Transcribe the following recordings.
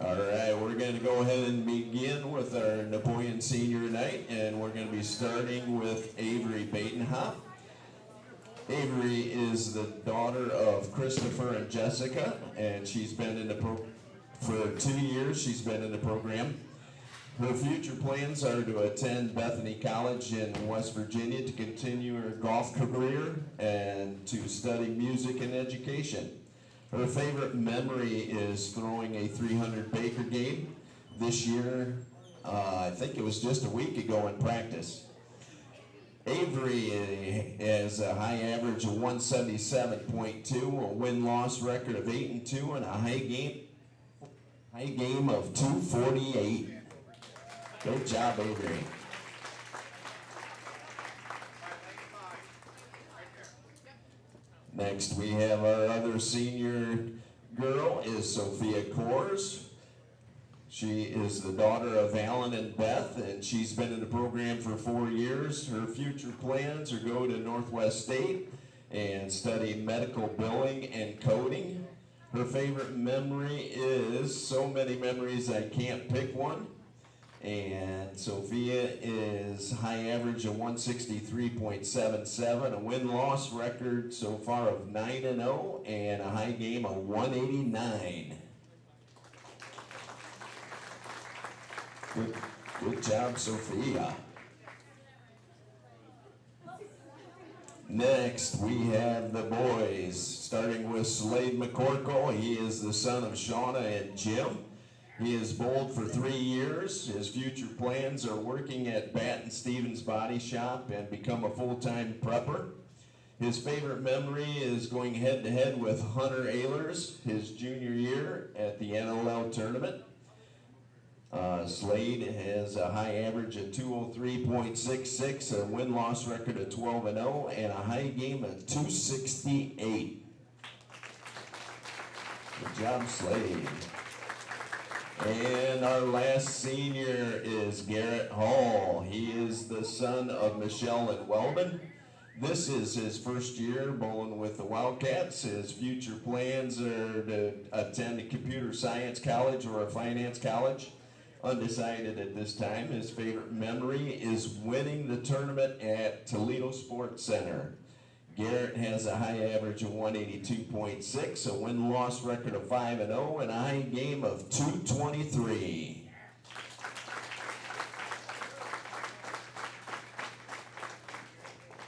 All right, we're going to go ahead and begin with our Napoleon Senior Night, and we're going to be starting with Avery Batenhop. Avery is the daughter of Christopher and Jessica, and she's been in the for 2 years. She's been in the program. Her future plans are to attend Bethany College in West Virginia to continue her golf career and to study music and education. Her favorite memory is throwing a 300 Baker game. This year, I think it was just a week ago in practice. Avery has a high average of 177.2, a win-loss record of 8-2, and a high game of 248. Good job, Avery. Next, we have our other senior girl is Sophia Kors. She is the daughter of Alan and Beth, and she's been in the program for 4 years. Her future plans are go to Northwest State and study medical billing and coding. Her favorite memory is so many memories I can't pick one. And Sophia is high average of 163.77, a win-loss record so far of 9-0, and a high game of 189. Good job, Sophia. Next, we have the boys, starting with Slade McCorkle. He is the son of Shauna and Jim. He is bowled for 3 years. His future plans are working at Batten Stevens Body Shop and become a full-time prepper. His favorite memory is going head-to-head with Hunter Ehlers his junior year at the NLL tournament. Slade has a high average of 203.66, a win-loss record of 12-0, and a high game of 268. Good job, Slade. And our last senior is Garrett Hall. He is the son of Michelle and Weldon. This is his first year bowling with the Wildcats. His future plans are to attend a computer science college or a finance college. Undecided at this time. His favorite memory is winning the tournament at Toledo Sports Center. Garrett has a high average of 182.6, a win-loss record of 5-0, and a high game of 223.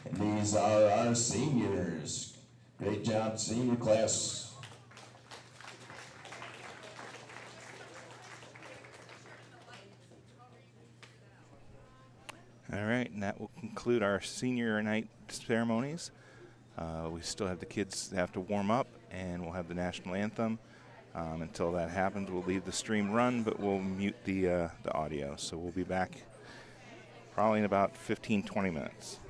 And these are our seniors. Great job, senior class. All right, and that will conclude our senior night ceremonies. We still have the kids that have to warm up, and we'll have the national anthem. Until that happens, we'll leave the stream run, but we'll mute the audio. So we'll be back probably in about 15-20 minutes.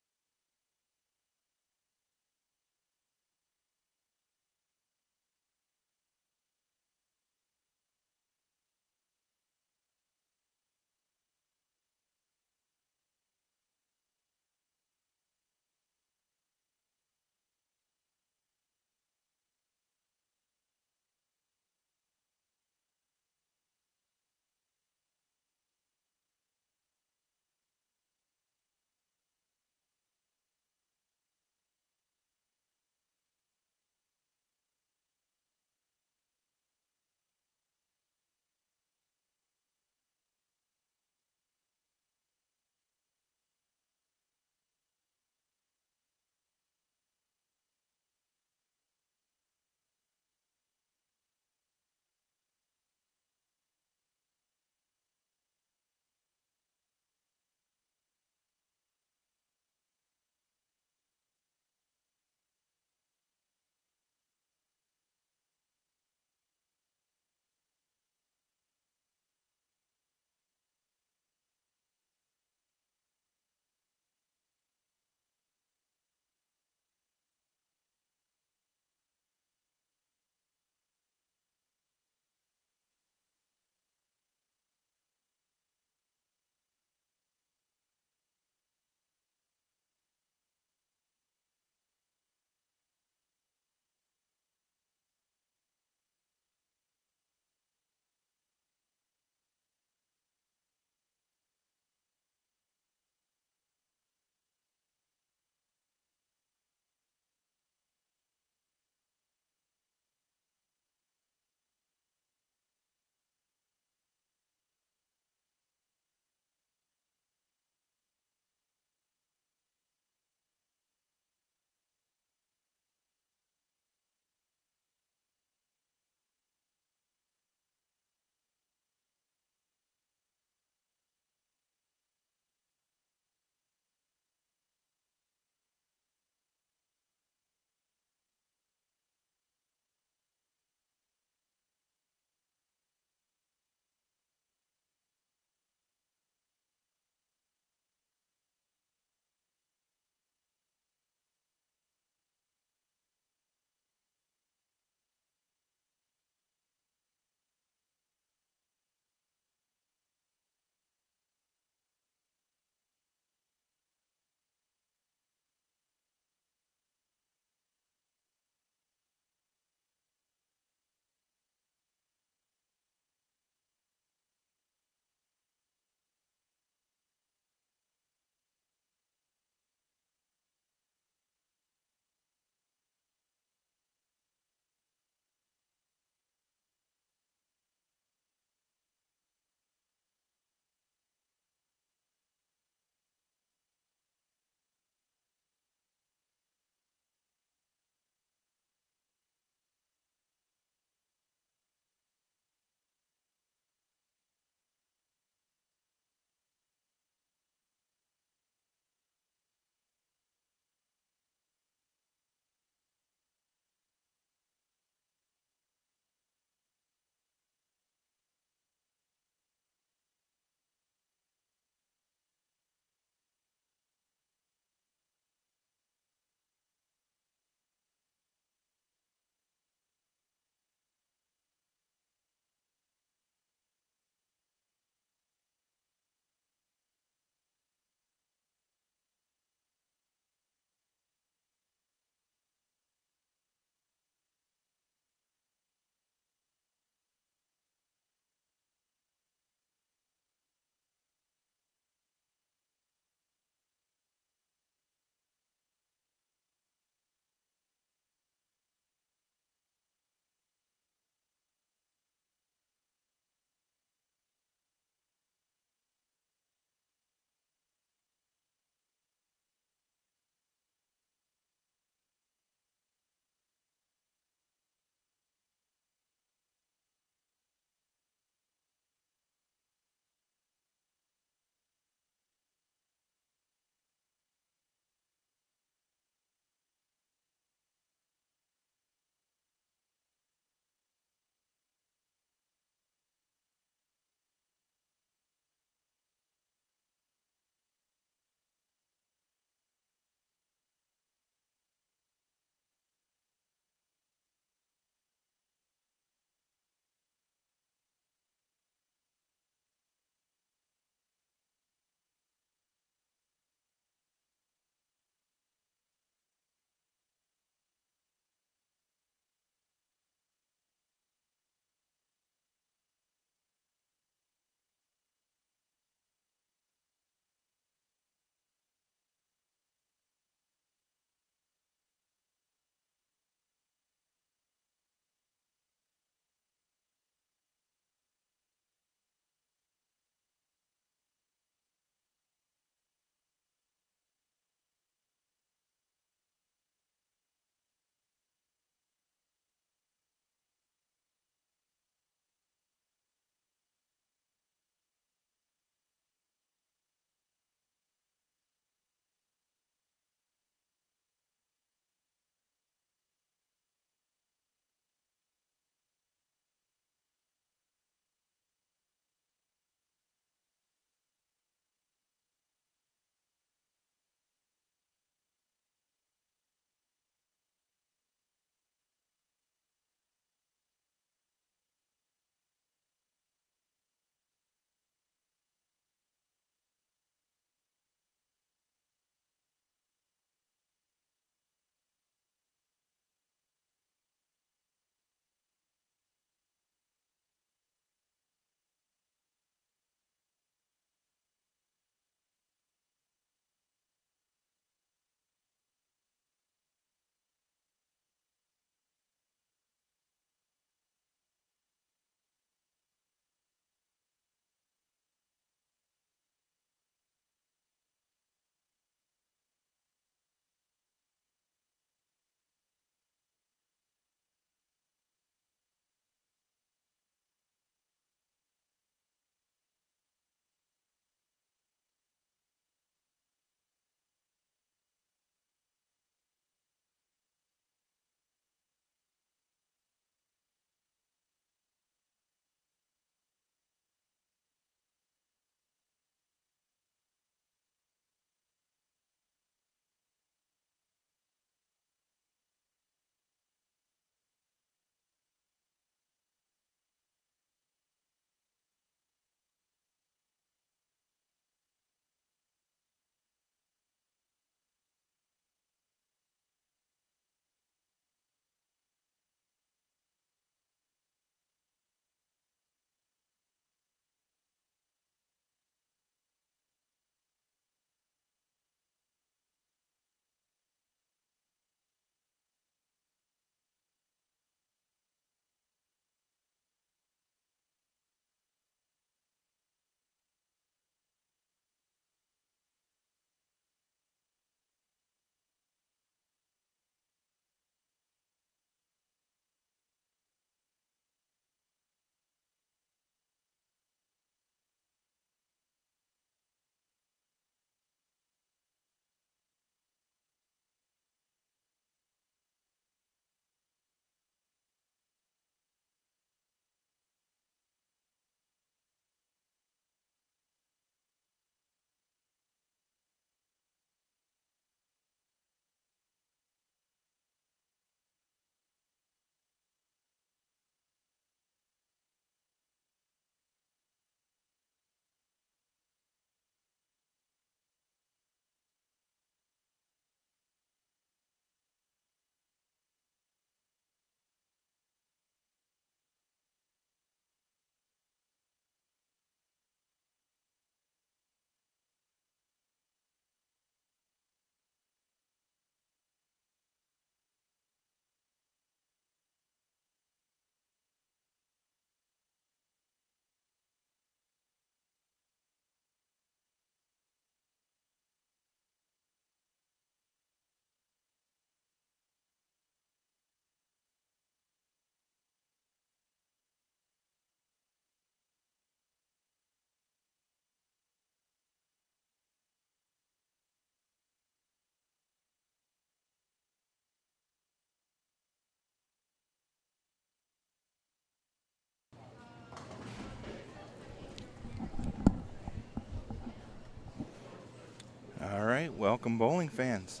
welcome bowling fans.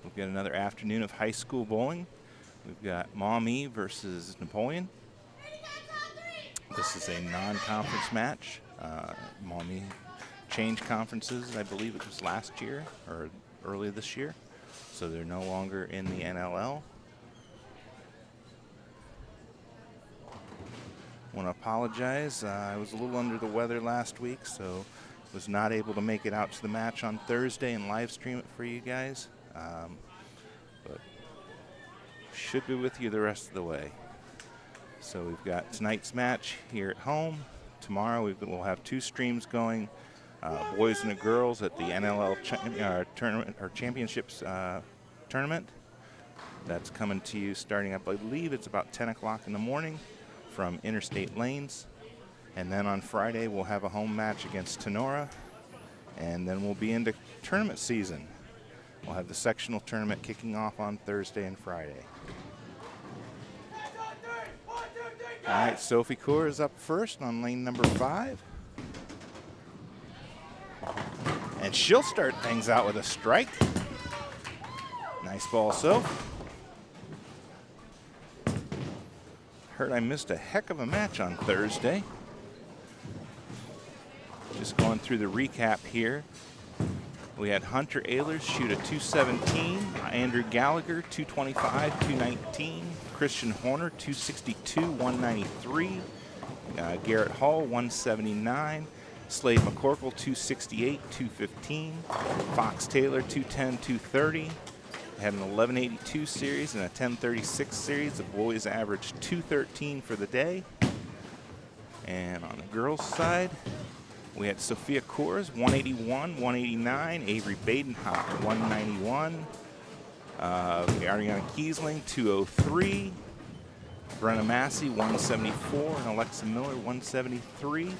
We've got another afternoon of high school bowling. We've got Maumee versus Napoleon. This is a non-conference match. Maumee changed conferences, I believe it was last year or earlier this year, so they're no longer in the NLL. I want to apologize. I was a little under the weather last week, so was not able to make it out to the match on Thursday and live stream it for you guys. But should be with you the rest of the way. So we've got tonight's match here at home. Tomorrow we'll have 2 streams going, boys and girls at the NLL tournament or championships tournament. That's coming to you starting, I believe it's about 10 o'clock in the morning from Interstate Lanes. And then on Friday we'll have a home match against Tenora, and then we'll be into tournament season. We'll have the sectional tournament kicking off on Thursday and Friday. All right, Sophie Kaur is up first on lane number 5. And she'll start things out with a strike. Nice ball, Soph. Heard I missed a heck of a match on Thursday. Just going through the recap here. We had Hunter Ehlers shoot a 217, Andrew Gallagher 225, 219, Christian Horner 262, 193, Garrett Hall 179, Slade McCorkle 268, 215, Fox Taylor 210, 230. We had an 1182 series and a 1036 series. The boys averaged 213 for the day. And on the girls' side, we had Sophia Coors, 181, 189, Avery Badenhop, 191, Ariana Kiesling, 203, Brenna Massey, 174, and Alexa Miller, 173.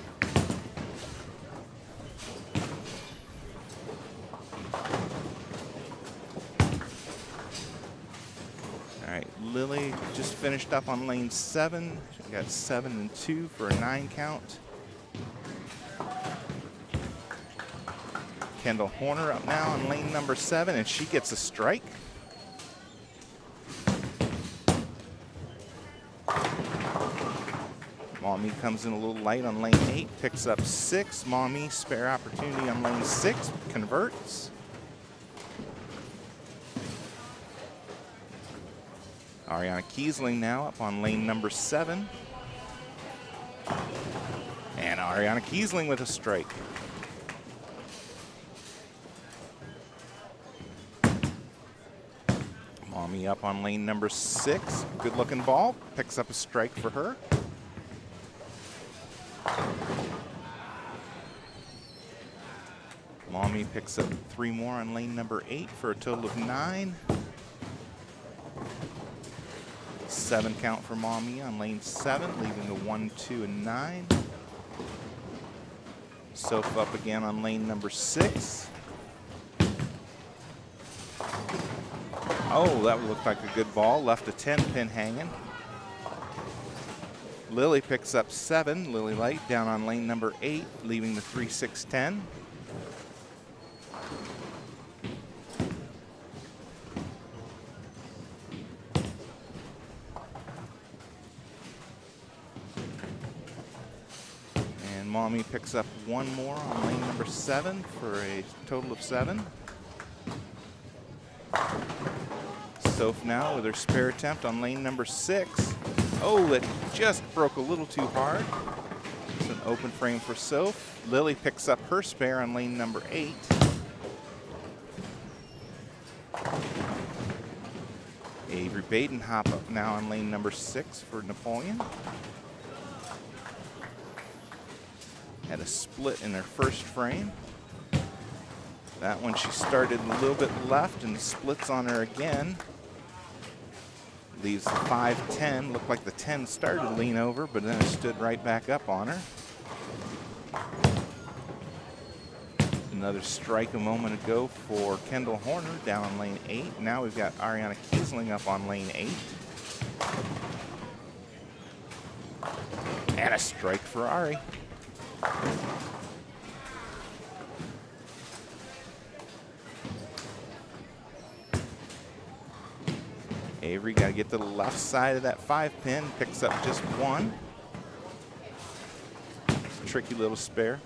All right, Lily just finished up on lane 7. She got 7 and 2 for a 9 count. Kendall Horner up now on lane number 7, and she gets a strike. Maumee comes in a little light on lane 8, picks up 6. Maumee spare opportunity on lane 6, converts. Ariana Kiesling now up on lane number 7. And Ariana Kiesling with a strike. Maumee up on lane number 6. Good looking ball. Picks up a strike for her. Maumee picks up 3 more on lane number 8 for a total of 9. 7 count for Maumee on lane 7, leaving the 1, 2, and 9. Soph up again on lane number 6. Oh, that looked like a good ball. Left a 10-pin hanging. Lily picks up 7. Lily Light down on lane number 8, leaving the 3, 6, 10. And Maumee picks up 1 more on lane number 7 for a total of 7. Soph now with her spare attempt on lane number 6. Oh, that just broke a little too hard. It's an open frame for Soph. Lily picks up her spare on lane number 8. Avery Badenhop up now on lane number 6 for Napoleon. Had a split in her first frame. That one she started a little bit left and splits on her again. Leaves the 5-10. Looked like the 10 started to lean over, but then it stood right back up on her. Another strike a moment ago for Kendall Horner down on lane 8. Now we've got Ariana Kiesling up on lane 8. And a strike for Ari. Avery got to get to the left side of that 5-pin, picks up just 1. Tricky little spare.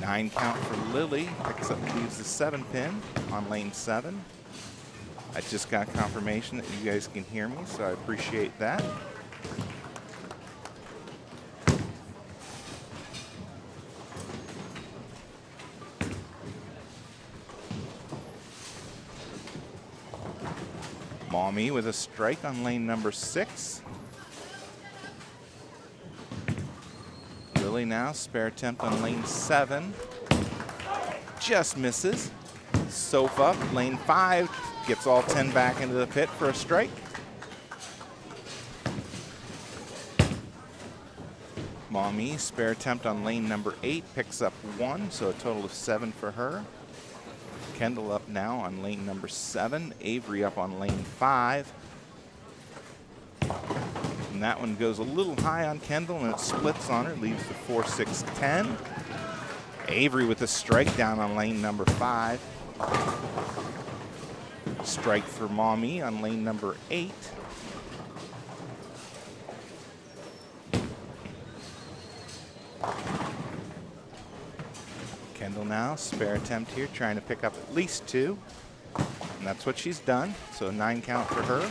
9 count for Lily, picks up, leaves the 7-pin on lane 7. I just got confirmation that you guys can hear me, so I appreciate that. Maumee with a strike on lane number 6. Lily now, spare attempt on lane 7. Just misses. Soph up, lane 5, gets all 10 back into the pit for a strike. Maumee, spare attempt on lane number 8, picks up 1, so a total of 7 for her. Kendall up now on lane number 7. Avery up on lane 5. And that one goes a little high on Kendall, and it splits on her, leaves the 4-6-10. Avery with a strike down on lane number 5. Strike for Maumee on lane number 8. Kendall now, spare attempt here, trying to pick up at least 2. And that's what she's done, so a 9 count for her.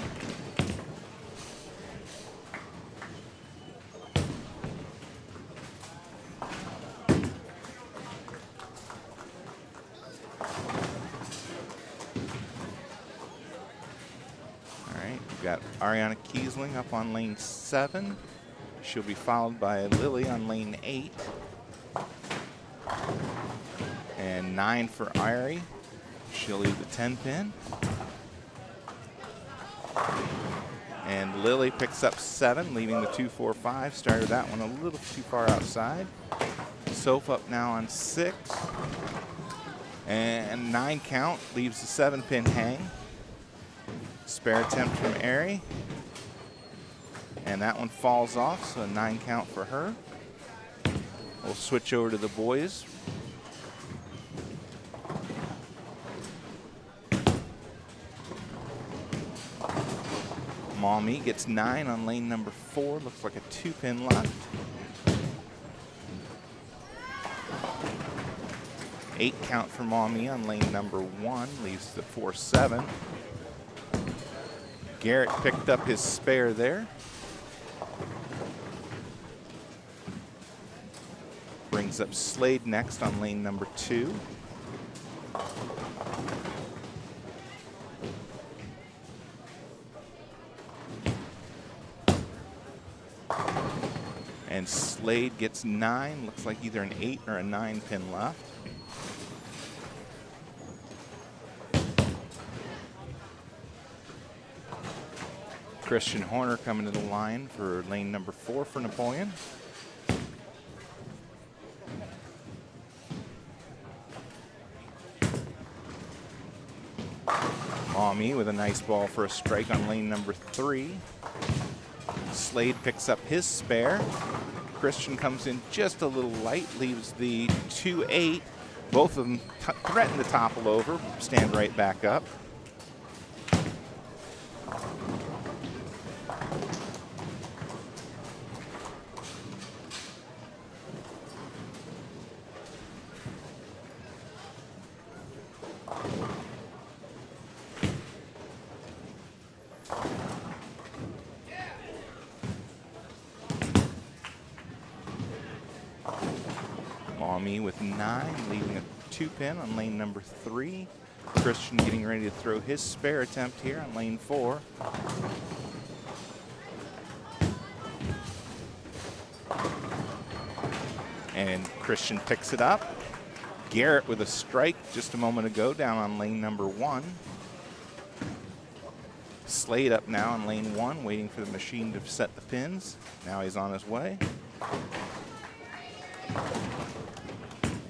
We've got Ariana Kiesling up on lane 7. She'll be followed by Lily on lane 8. And 9 for Ari. She'll leave the 10-pin. And Lily picks up 7, leaving the 2-4-5. Started that one a little too far outside. Soph up now on 6. And 9 count, leaves the 7-pin hang. Spare attempt from Ari. And that one falls off, so a 9 count for her. We'll switch over to the boys. Maumee gets 9 on lane number 4. Looks like a 2-pin left. 8 count for Maumee on lane number 1. Leaves the 4-7. Garrett picked up his spare there. Brings up Slade next on lane number 2. And Slade gets 9. Looks like either an 8 or a 9-pin left. Christian Horner coming to the line for lane number 4 for Napoleon. Maumee with a nice ball for a strike on lane number 3. Slade picks up his spare. Christian comes in just a little light, leaves the 2-8. Both of them threaten to topple over, stand right back up. Maumee with 9, leaving a 2-pin on lane number 3. Christian getting ready to throw his spare attempt here on lane 4. And Christian picks it up. Garrett with a strike just a moment ago down on lane number 1. Slade up now on lane 1, waiting for the machine to set the pins. Now he's on his way.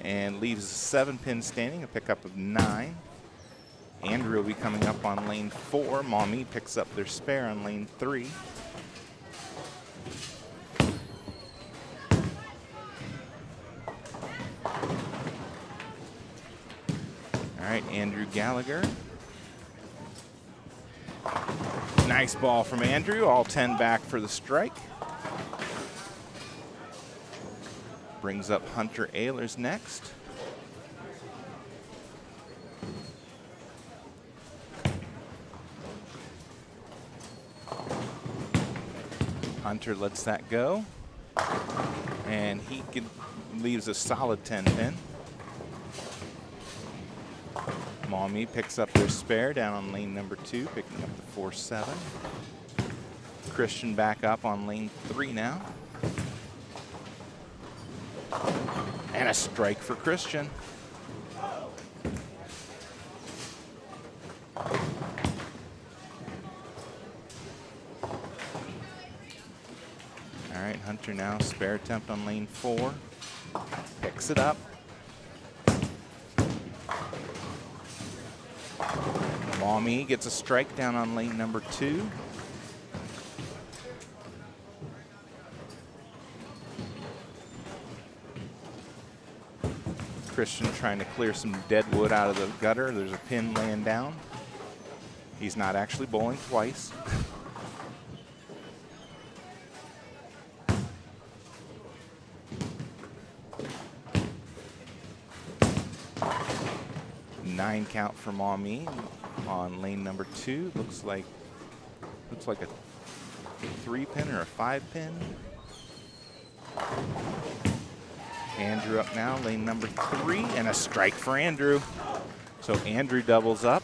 And leaves a 7-pin standing, a pickup of 9. Andrew will be coming up on lane 4. Maumee picks up their spare on lane 3. All right, Andrew Gallagher Nice ball from Andrew, all 10 back for the strike. Brings up Hunter Ehlers next. Hunter lets that go, and he leaves a solid 10 pin. Maumee picks up their spare down on lane number 2, picking up the 4-7. Christian back up on lane 3 now. And a strike for Christian. All right, Hunter now, spare attempt on lane 4. Picks it up. Maumee gets a strike down on lane number 2. Christian trying to clear some dead wood out of the gutter. There's a pin laying down. He's not actually bowling twice. Nine count for Maumee on lane number 2. Looks like a 3-pin or a 5-pin. Andrew up now, lane number 3, and a strike for Andrew. So Andrew doubles up.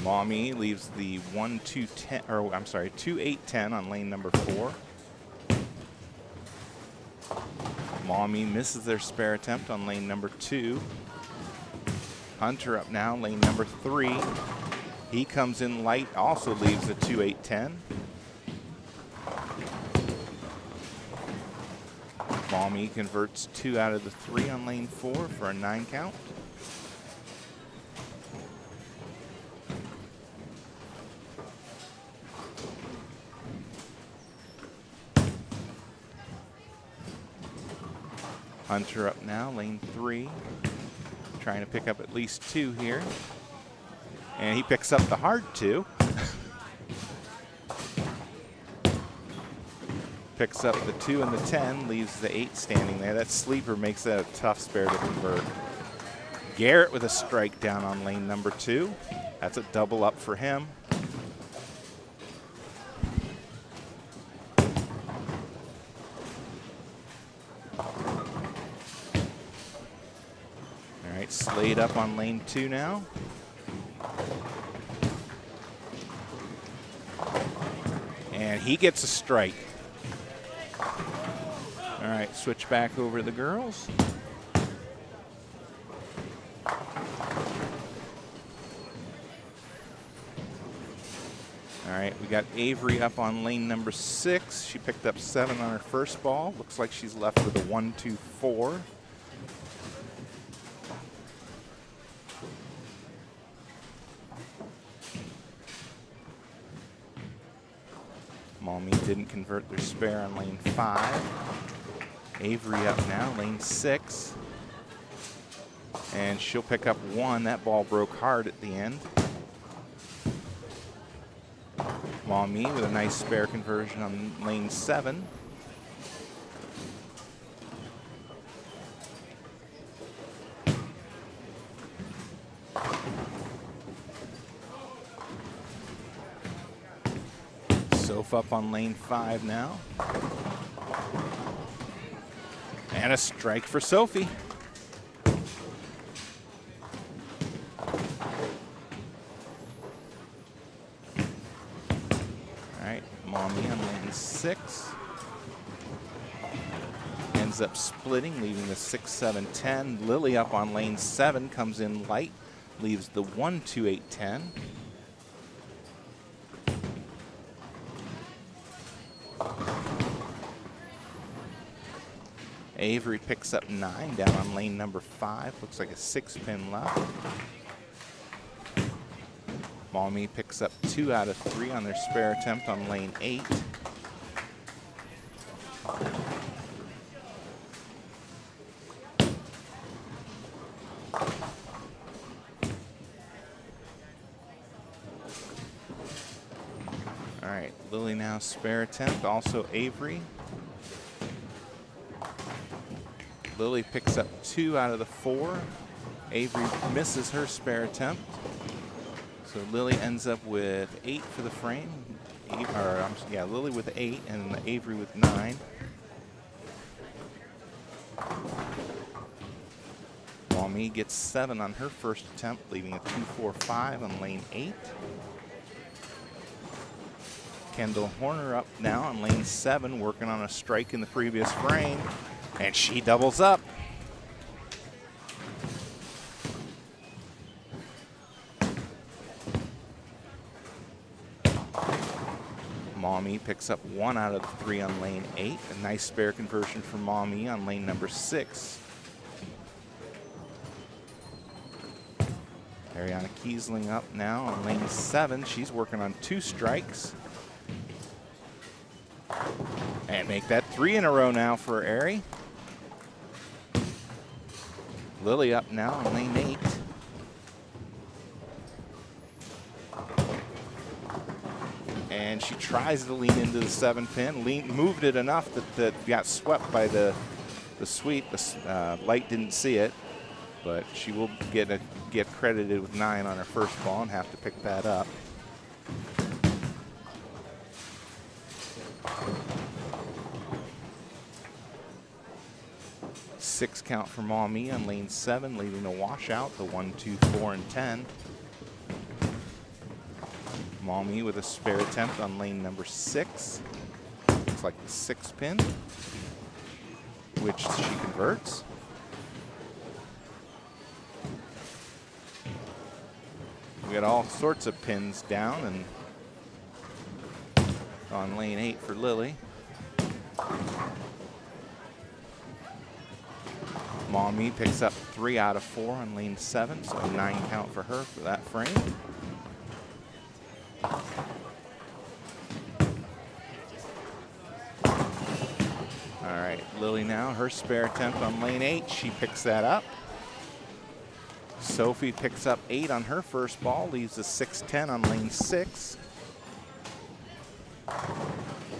Maumee leaves the 1-2-10, or I'm sorry, 2-8-10 on lane number 4. Maumee misses their spare attempt on lane number 2. Hunter up now, lane number 3. He comes in light, also leaves a 2-8-10. Maumee converts 2 out of the 3 on lane 4 for a 9 count. Hunter up now, lane 3. Trying to pick up at least 2 here. And he picks up the hard 2. Picks up the 2 and the 10, leaves the 8 standing there. That sleeper makes that a tough spare to convert. Garrett with a strike down on lane number 2. That's a double up for him. All right, Slade up on lane 2 now. And he gets a strike. All right, switch back over to the girls. All right, we got Avery up on lane number 6. She picked up 7 on her first ball. Looks like she's left with a 1-2-4. Maumee didn't convert their spare on lane 5. Avery up now, lane 6. And she'll pick up 1. That ball broke hard at the end. Maumee with a nice spare conversion on lane 7. Soph up on lane 5 now. And a strike for Sophie. All right, Maumee on lane 6. Ends up splitting, leaving the 6-7-10. Lily up on lane 7, comes in light, leaves the 1-2-8-10. Avery picks up 9 down on lane number 5. Looks like a 6-pin left. Maumee picks up 2 out of 3 on their spare attempt on lane 8. All right, Lily now spare attempt, also Avery. Lily picks up 2 out of the 4. Avery misses her spare attempt. So Lily ends up with 8 for the frame. Lily with 8 and Avery with 9. Maumee gets 7 on her first attempt, leaving a 2-4-5 on lane 8. Kendall Horner up now on lane 7, working on a strike in the previous frame, and she doubles up. Maumee picks up 1 out of 3 on lane 8. A nice spare conversion for Maumee on lane number 6. Ariana Kiesling up now on lane 7. She's working on 2 strikes. And make that 3 in a row now for Ari. Lily up now on lane 8. And she tries to lean into the 7-pin. Moved it enough that got swept by the sweep. The light didn't see it, but she will get credited with 9 on her first ball and have to pick that up. Six count for Maumee on lane 7, leaving a washout, the 1, 2, 4, and 10. Maumee with a spare attempt on lane number 6. Looks like the 6-pin, which she converts. We got all sorts of pins down and on lane 8 for Lily. Maumee picks up 3 out of 4 on lane 7, so a 9 count for her for that frame. All right, Lily now, her spare attempt on lane 8, she picks that up. Sophie picks up 8 on her first ball, leaves a 6-10 on lane 6.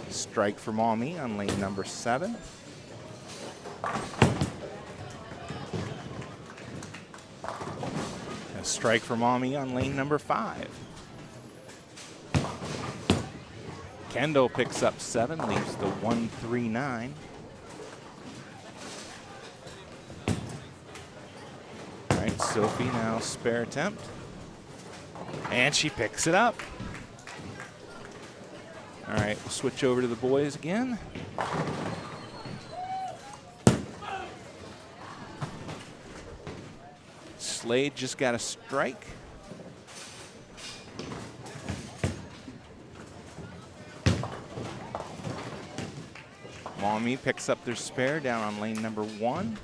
Strike for Maumee on lane number 7. A strike for Maumee on lane number 5. Kendall picks up 7, leaves the 1-3-9. All right, Sophie now spare attempt. And she picks it up. All right, we'll switch over to the boys again. Slade just got a strike. Maumee picks up their spare down on lane number 1.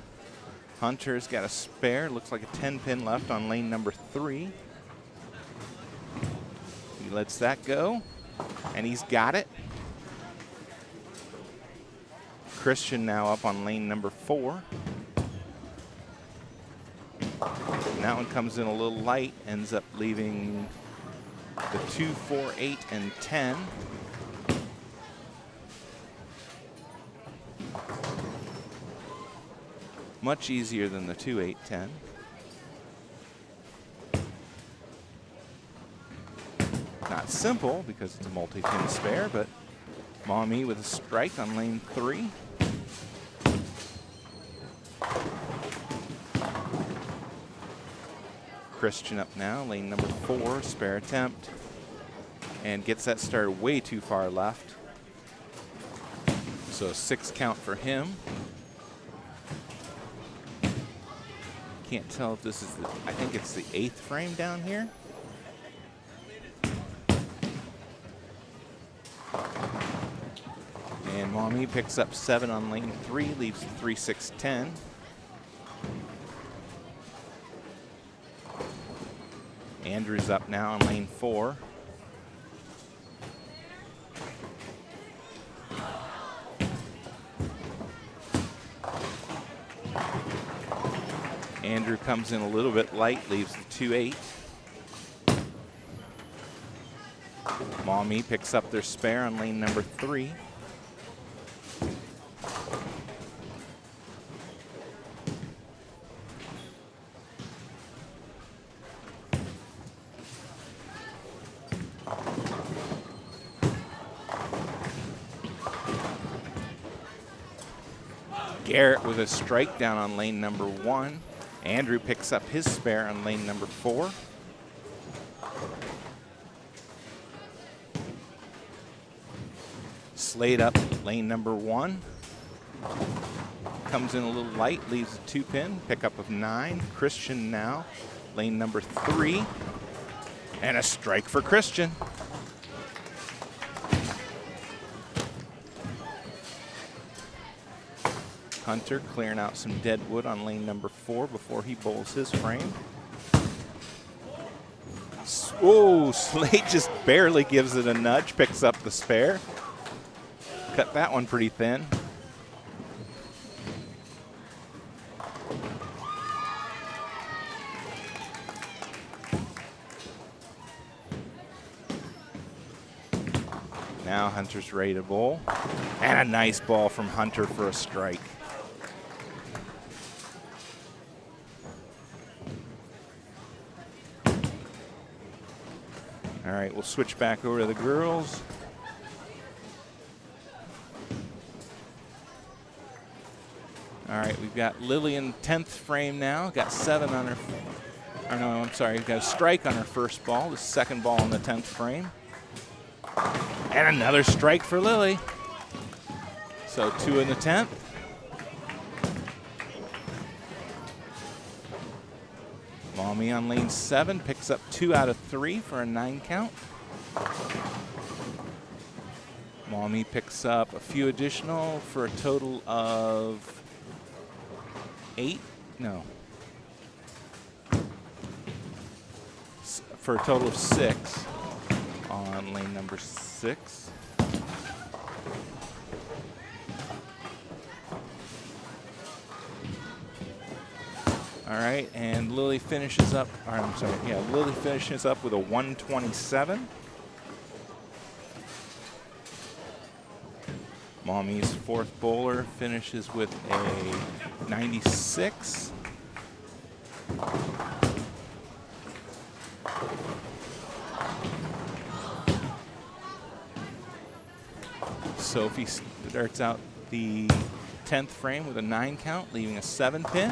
Hunter's got a spare, looks like a 10-pin left on lane number 3. He lets that go, and he's got it. Christian now up on lane number 4. And that one comes in a little light, ends up leaving the 2, 4, 8, and 10. Much easier than the 2, 8, 10. Not simple because it's a multi-pin spare, but Maumee with a strike on lane 3. Christian up now, lane number 4, spare attempt, and gets that started way too far left. So a 6 count for him. Can't tell if this is the, I think it's the 8th frame down here. And Maumee picks up 7 on lane 3, leaves 3, 6, 10. Andrew's up now on lane 4. Andrew comes in a little bit light, leaves the 2-8. Maumee picks up their spare on lane number 3. Garrett with a strike down on lane number 1. Andrew picks up his spare on lane number 4. Slade up lane number 1. Comes in a little light, leaves a 2-pin, pickup of 9. Christian now, lane number 3. And a strike for Christian. Hunter clearing out some dead wood on lane number 4 before he bowls his frame. Oh, Slade just barely gives it a nudge, picks up the spare. Cut that one pretty thin. Now Hunter's ready to bowl. And a nice ball from Hunter for a strike. All right, we'll switch back over to the girls. All right, we've got Lily in 10th frame now. Got 7 on her, or no, I'm sorry, got a strike on her first ball, the second ball in the 10th frame. And another strike for Lily. So 2 in the 10th. Maumee on lane 7 picks up 2 out of 3 for a 9 count. Maumee picks up a few additional for a total of 8. No. For a total of 6 on lane number 6. All right, and Lily finishes up, or I'm sorry, yeah, Lily finishes up with a 127. Maumee's 4th bowler finishes with a 96. Sophie starts out the 10th frame with a 9 count, leaving a 7-pin.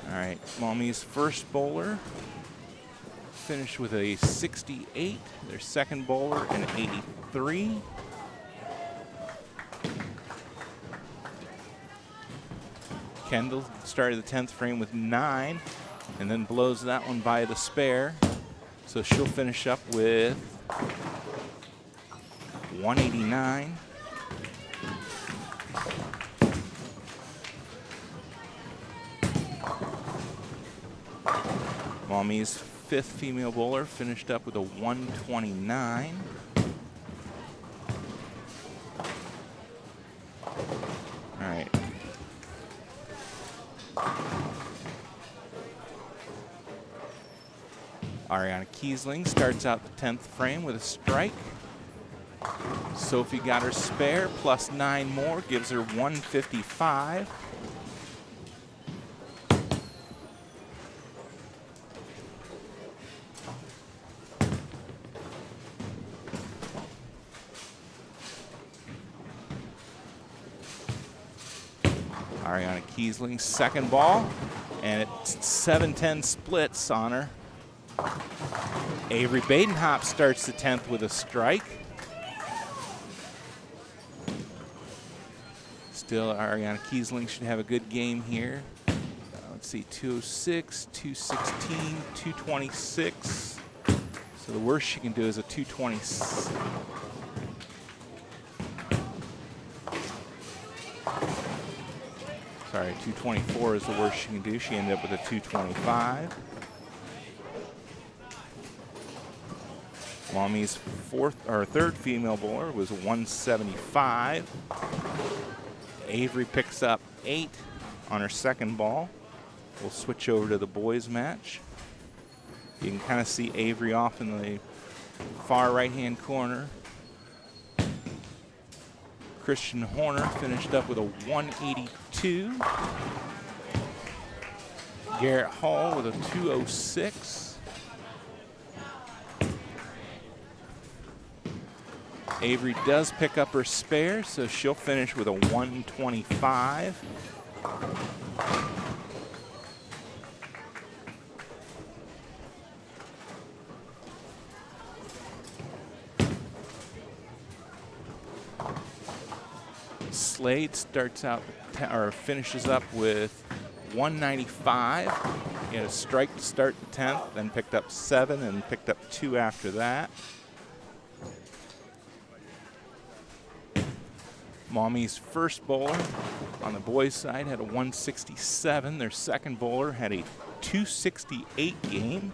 All right, Maumee's first bowler finished with a 68. Their second bowler an 83. Kendall started the 10th frame with 9 and then blows that one by the spare. So she'll finish up with 189. Maumee's 5th female bowler finished up with a 129. All right. Ariana Kiesling starts out the 10th frame with a strike. Sophie got her spare, plus 9 more, gives her 155. Ariana Kiesling, second ball, and it's 7-10 splits on her. Avery Badenhop starts the 10th with a strike. Still, Ariana Kiesling should have a good game here. Let's see, 206, 216, 226. So the worst she can do is a 226. Sorry, 224 is the worst she can do. She ended up with a 225. Maumee's 3rd female bowler was 175. Avery picks up 8 on her second ball. We'll switch over to the boys match. You can kind of see Avery off in the far right-hand corner. Christian Horner finished up with a 182. Garrett Hall with a 206. Avery does pick up her spare, so she'll finish with a 125. Slade starts out or finishes up with 195. He had a strike to start the 10th, then picked up 7 and picked up 2 after that. Maumee's first bowler on the boys' side had a 167. Their second bowler had a 268 game.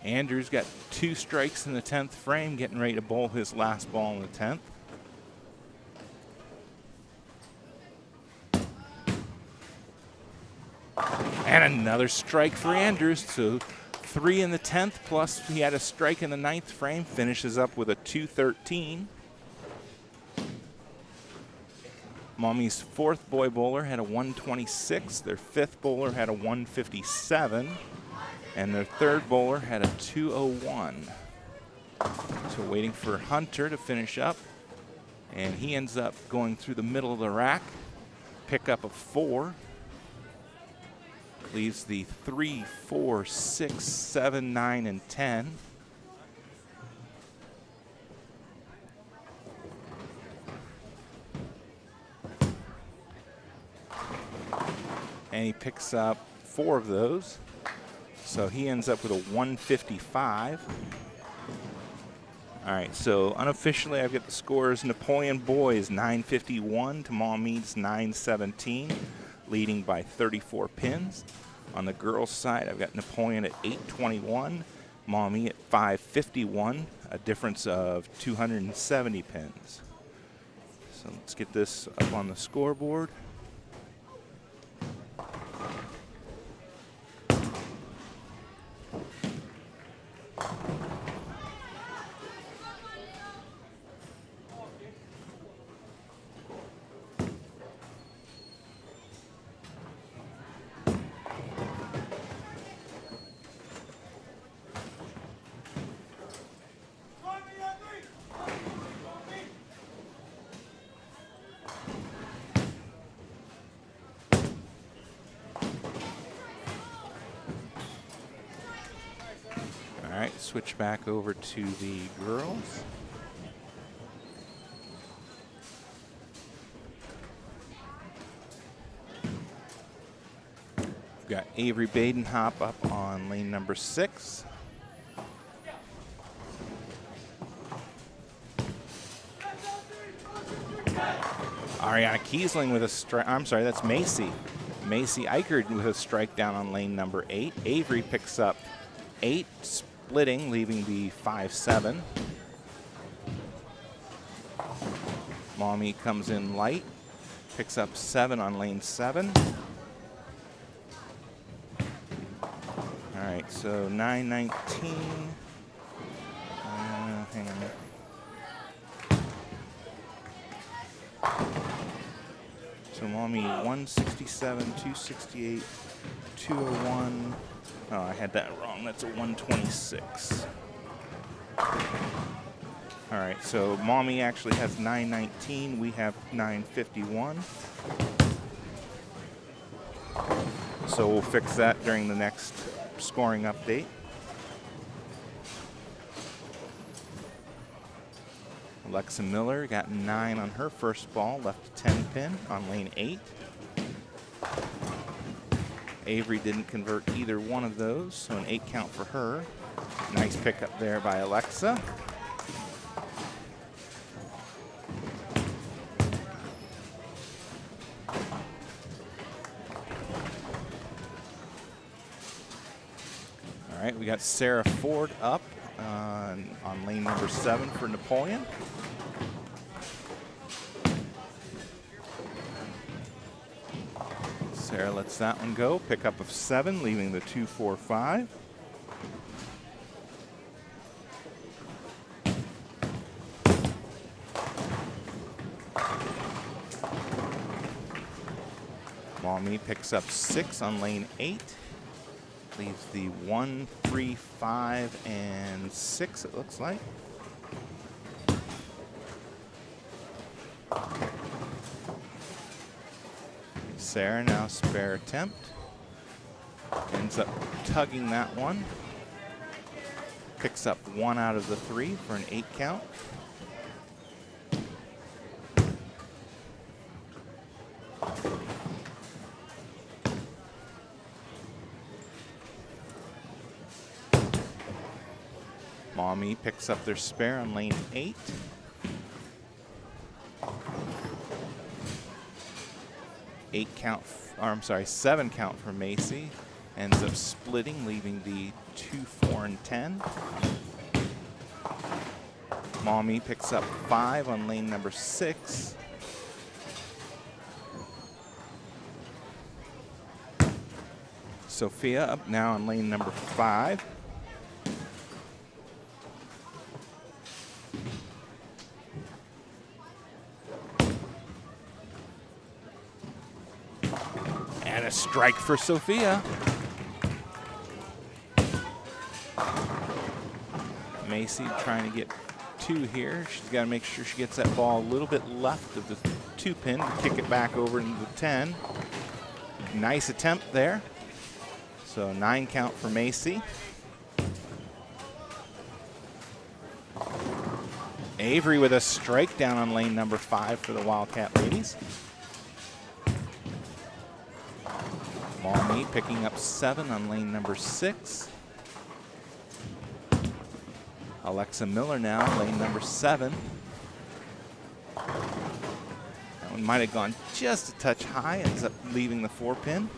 Andrews got 2 strikes in the 10th frame, getting ready to bowl his last ball in the 10th. And another strike for Andrews, so 3 in the 10th, plus he had a strike in the 9th frame, finishes up with a 213. Maumee's fourth boy bowler had a 126, their fifth bowler had a 157. And their third bowler had a 201. So waiting for Hunter to finish up. And he ends up going through the middle of the rack. Pick up a 4. Leaves the 3, 4, 6, 7, 9, and 10. And he picks up 4 of those. So he ends up with a 155. All right, so unofficially I've got the scores. Napoleon boys 951 to Maumee's 917, leading by 34 pins. On the girls' side, I've got Napoleon at 821, Maumee at 551, a difference of 270 pins. So let's get this up on the scoreboard. All right, switch back over to the girls. We've got Avery Badenhop up on lane number 6. Ariana Kiesling with a strike. I'm sorry, that's Macy. Macy Eichert with a strike down on lane number 8. Avery picks up 8, splitting, leaving the 5-7. Maumee comes in light, picks up 7 on lane 7. All right, so 919. Hang on. So Maumee 167, 268, 201. Oh, I had that wrong. That's a 126. All right, so Maumee actually has 919. We have 951. So we'll fix that during the next scoring update. Alexa Miller got 9 on her first ball, left a 10 pin on lane 8. Avery didn't convert either one of those, so an 8 count for her. Nice pickup there by Alexa. All right, we got Sarah Ford up. on lane number 7 for Napoleon. Sarah lets that one go. Pickup of 7, leaving the 2-4-5. Maumee picks up 6 on lane 8. Leaves the 1, 3, 5, and 6, it looks like. Sarah now spare attempt. Ends up tugging that one. Picks up 1 out of the 3 for an 8 count. Maumee picks up their spare on lane 8. Seven count for Macy. Ends up splitting, leaving the 2, 4, and 10. Maumee picks up 5 on lane number 6. Sophia up now on lane number 5. And a strike for Sophia. Macy trying to get 2 here. She's got to make sure she gets that ball a little bit left of the 2-pin to kick it back over into the 10. Nice attempt there. So 9 count for Macy. Avery with a strike down on lane number 5 for the Wildcat ladies. Maumee picking up 7 on lane number 6. Alexa Miller now, lane number 7. That one might have gone just a touch high, ends up leaving the 4-pin.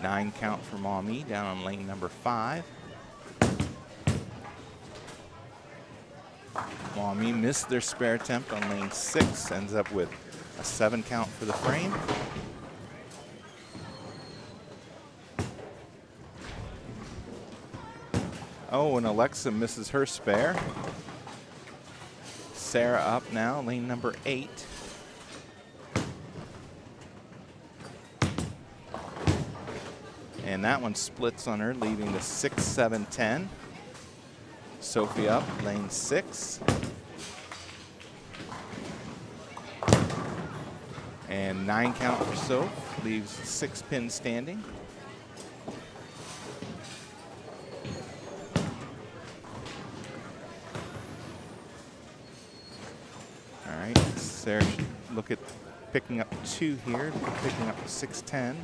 Nine count for Maumee down on lane number 5. Maumee missed their spare attempt on lane 6, ends up with a 7 count for the frame. Oh, and Alexa misses her spare. Sarah up now, lane number 8. And that one splits on her, leaving the 6, 7, 10. Sophie up, lane 6. And 9 count for Soph, leaves 6-pin standing. All right, Sarah should look at picking up 2 here, picking up 6, 10.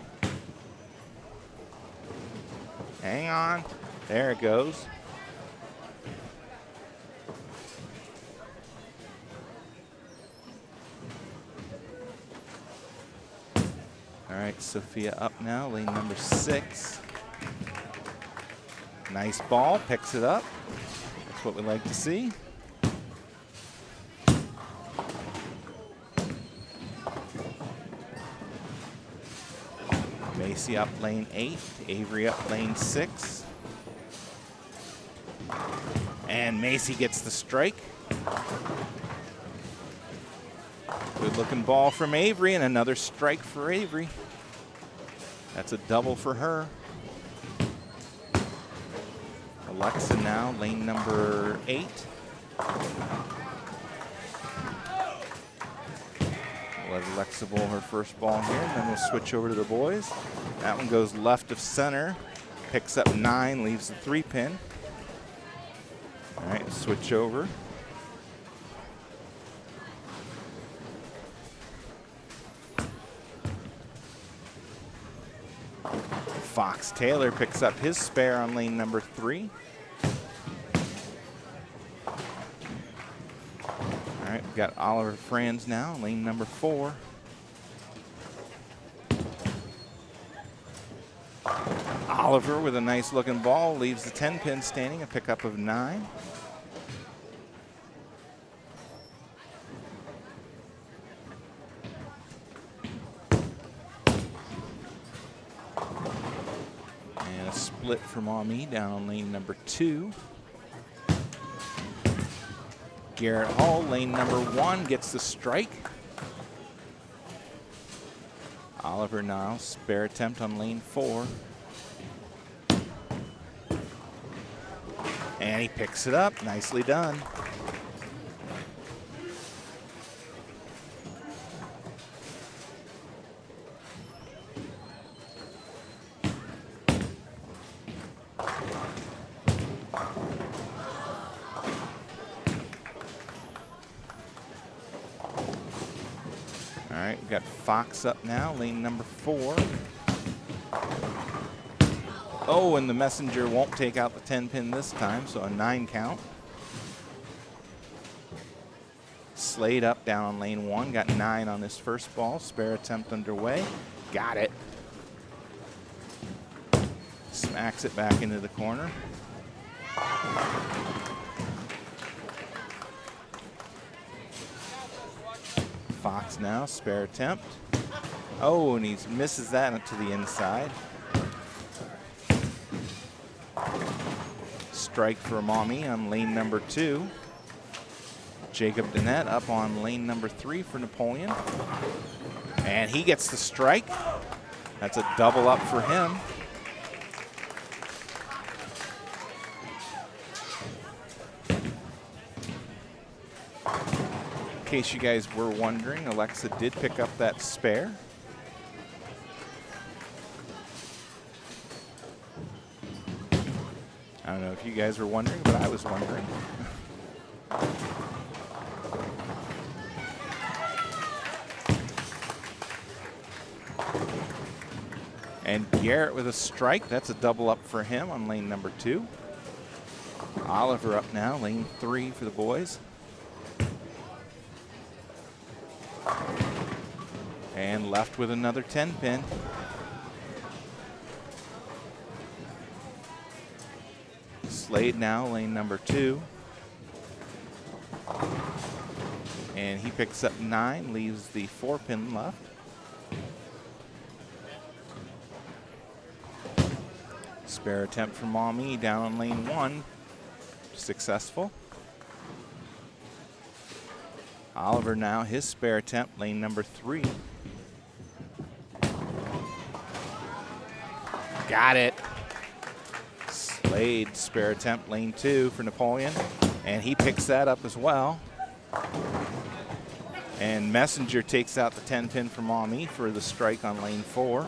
Hang on, there it goes. All right, Sophia up now, lane number 6. Nice ball, picks it up. That's what we like to see. Macy up lane 8, Avery up lane 6. And Macy gets the strike. Good looking ball from Avery and another strike for Avery. That's a double for her. Alexa now, lane number 8. Let Alexa bowl her first ball here, and then we'll switch over to the boys. That one goes left of center, picks up 9, leaves the 3-pin. All right, switch over. Fox Taylor picks up his spare on lane number 3. All right, we've got Oliver Franz now, lane number 4. Oliver with a nice looking ball leaves the 10 pin standing, a pickup of 9. And a split for Maumee down on lane number 2. Garrett Hall, lane number 1, gets the strike. Oliver now, spare attempt on lane 4. And he picks it up, nicely done. All right, we've got Fox up now, lane number 4. Oh, and the messenger won't take out the 10 pin this time, so a 9 count. Slade up down on lane 1, got 9 on this first ball. Spare attempt underway, got it. Smacks it back into the corner. Fox now, spare attempt. Oh, and he misses that to the inside. Strike for Maumee on lane number 2. Jacob Dennett up on lane number 3 for Napoleon. And he gets the strike. That's a double up for him. In case you guys were wondering, Alexa did pick up that spare. I don't know if you guys were wondering, but I was wondering. And Garrett with a strike. That's a double up for him on lane number 2. Oliver up now, lane 3 for the boys. And left with another 10 pin. Slade now, lane number 2. And he picks up 9, leaves the 4 pin left. Spare attempt from Maumee down on lane 1. Successful. Oliver now, his spare attempt, lane number 3. Got it. Slade, spare attempt, lane 2 for Napoleon. And he picks that up as well. And Messenger takes out the 10 pin for Maumee for the strike on lane 4.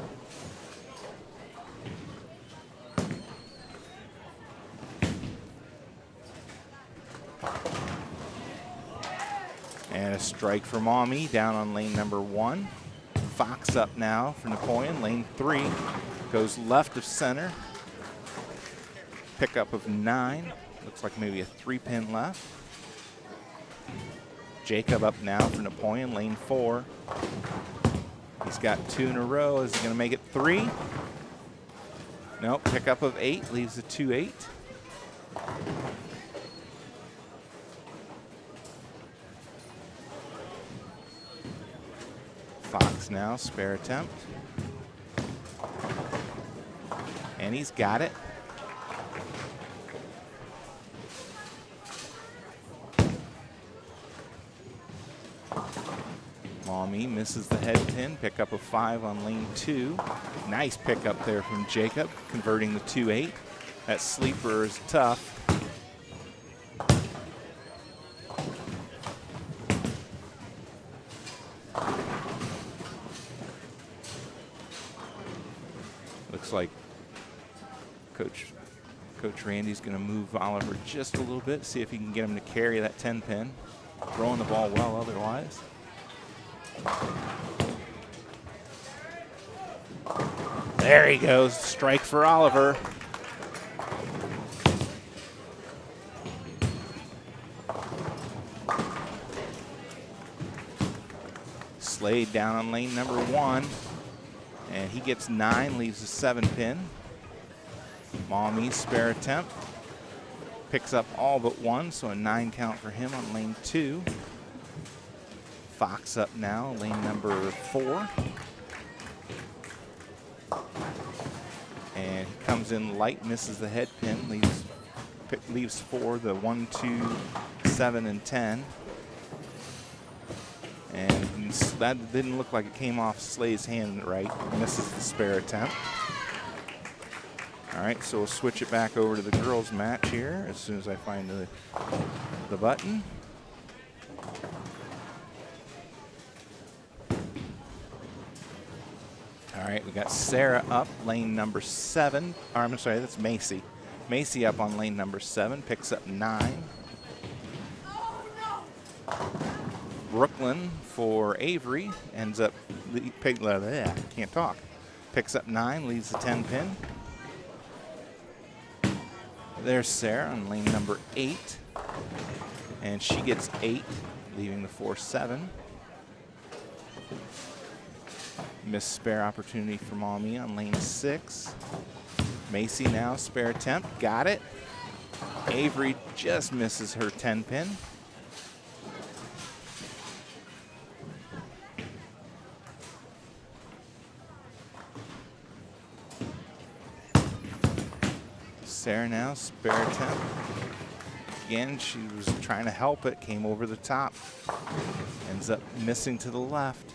And a strike for Maumee down on lane number 1. Fox up now for Napoleon, lane 3. Goes left of center. Pickup of 9. Looks like maybe a 3 pin left. Jacob up now for Napoleon, lane 4. He's got 2 in a row. Is he going to make it 3? Nope, pickup of 8, leaves a 2-8. Fox now, spare attempt. And he's got it. Maumee misses the head pin, pickup of 5 on lane 2. Nice pickup there from Jacob, converting the 2-8. That sleeper is tough. Looks like Coach Randy's going to move Oliver just a little bit, see if he can get him to carry that 10 pin. Throwing the ball well otherwise. There he goes, strike for Oliver. Slade down on lane number 1. And he gets 9, leaves a 7 pin. Maumee spare attempt. Picks up all but one, so a 9 count for him on lane 2. Fox up now, lane number 4. And he comes in light, misses the head pin, leaves 4, the 1, 2, 7, and 10. And that didn't look like it came off Slay's hand right. Misses the spare attempt. All right, so we'll switch it back over to the girls' match here as soon as I find the button. All right, we got Sarah up, lane number 7. Or, I'm sorry, that's Macy. Macy up on lane number 7, picks up 9. Brooklyn for Avery ends up, can't talk. Picks up 9, leaves the 10 pin. There's Sarah on lane number 8. And she gets 8, leaving the 4-7. Missed spare opportunity for Maumee on lane 6. Macy now, spare attempt, got it. Avery just misses her 10 pin. Sarah now, spare attempt. Again, she was trying to help it, came over the top. Ends up missing to the left.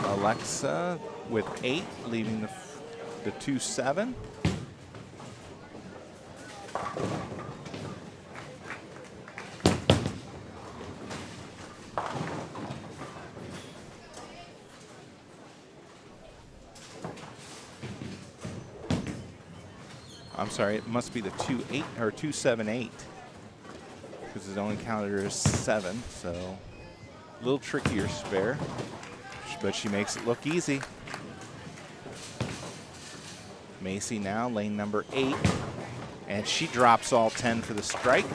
Alexa with 8, leaving the 2-7. I'm sorry, it must be the 2-8 or 2-7-8 because it only counted her as 7, so a little trickier spare, but she makes it look easy. Macy now, lane number 8, and she drops all 10 for the strike.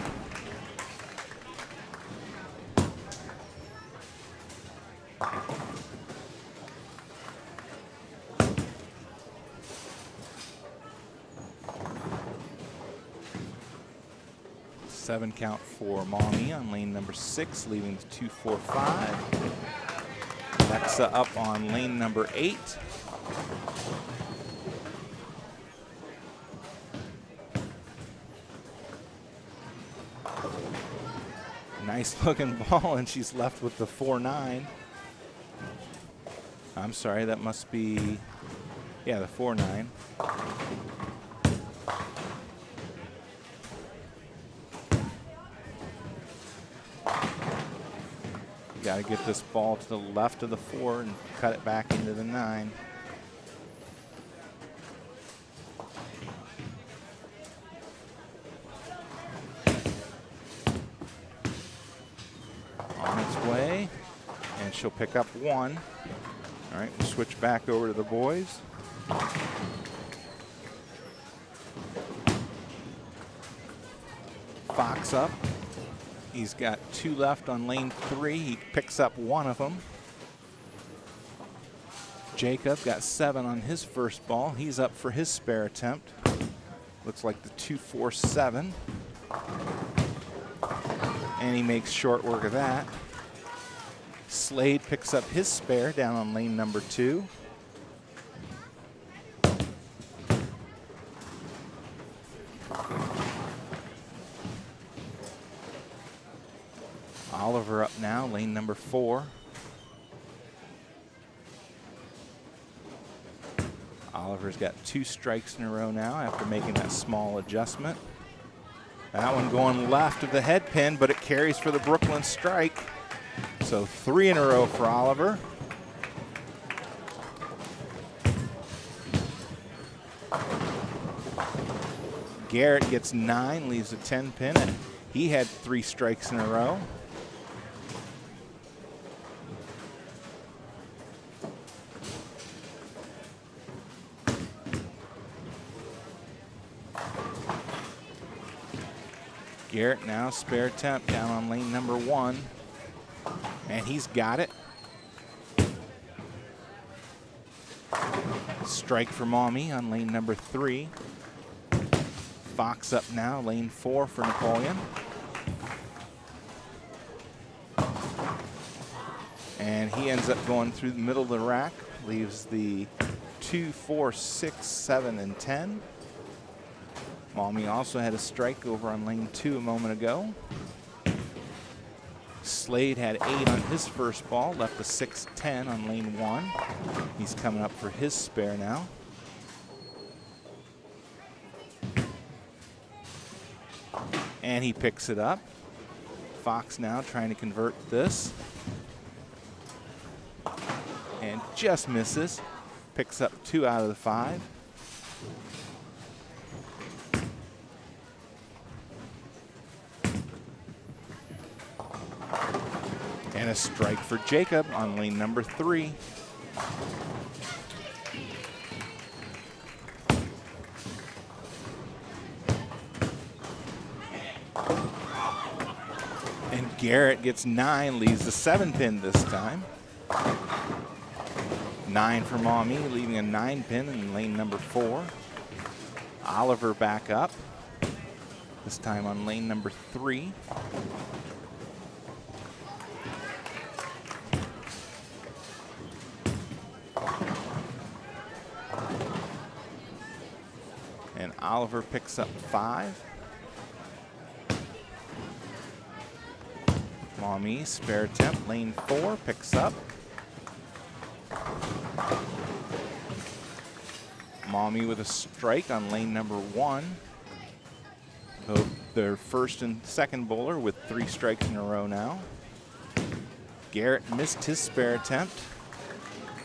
Seven count for Maumee on lane number 6, leaving the 2-4-5. Alexa up on lane number 8. Nice looking ball, and she's left with the 4-9. I'm sorry, that must be, yeah, the 4-9. Got to get this ball to the left of the 4 and cut it back into the 9. On its way, and she'll pick up 1. All right, we'll switch back over to the boys. Fox up. He's got 2 left on lane 3. He picks up 1 of them. Jacob got 7 on his first ball. He's up for his spare attempt. Looks like the 2-4-7. And he makes short work of that. Slade picks up his spare down on lane number 2. Oliver up now, lane number 4. Oliver's got 2 strikes in a row now after making that small adjustment. That one going left of the head pin, but it carries for the Brooklyn strike. So 3 in a row for Oliver. Garrett gets 9, leaves a 10 pin, and he had 3 strikes in a row. Garrett now, spare attempt down on lane number 1. And he's got it. Strike for Maumee on lane number 3. Fox up now, lane 4 for Napoleon. And he ends up going through the middle of the rack, leaves the 2, 4, 6, 7, and 10. Maumee also had a strike over on lane 2 a moment ago. Slade had 8 on his first ball, left a 6-10 on lane 1. He's coming up for his spare now. And he picks it up. Fox now trying to convert this. And just misses. Picks up 2 out of the 5. And a strike for Jacob on lane number 3. And Garrett gets 9, leaves the 7-pin this time. 9 for Maumee, leaving a 9-pin in lane number 4. Oliver back up, this time on lane number 3. And Oliver picks up 5. Maumee, spare attempt, lane 4, picks up. Maumee with a strike on lane number 1. So their first and second bowler with 3 strikes in a row now. Garrett missed his spare attempt.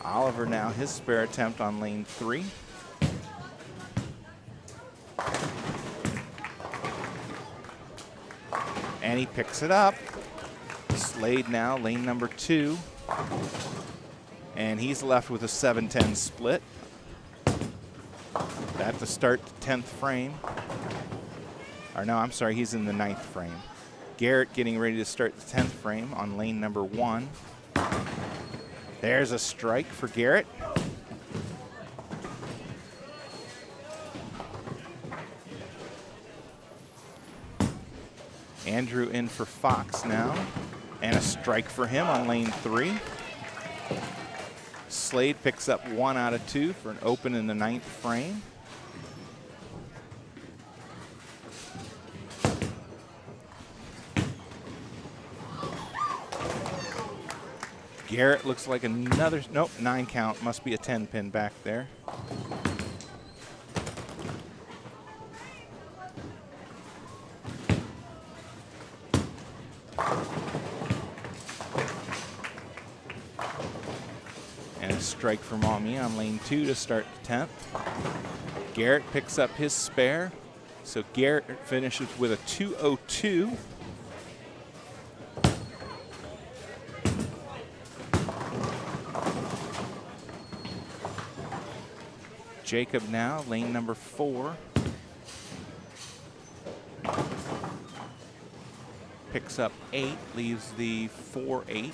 Oliver now his spare attempt on lane 3. And he picks it up. Slade now, lane number 2. And he's left with a 7-10 split. That to start the 10th frame. Or no, I'm sorry, he's in the 9th frame. Garrett getting ready to start the 10th frame on lane number 1. There's a strike for Garrett. Andrew in for Fox now. And a strike for him on lane 3. Slade picks up 1 out of 2 for an open in the 9th frame. Garrett looks like another, nope, 9 count. Must be a 10-pin back there. And a strike for Maumee on lane 2 to start the 10th. Garrett picks up his spare. So Garrett finishes with a 202. Jacob now, lane number 4. Picks up 8, leaves the 4-8.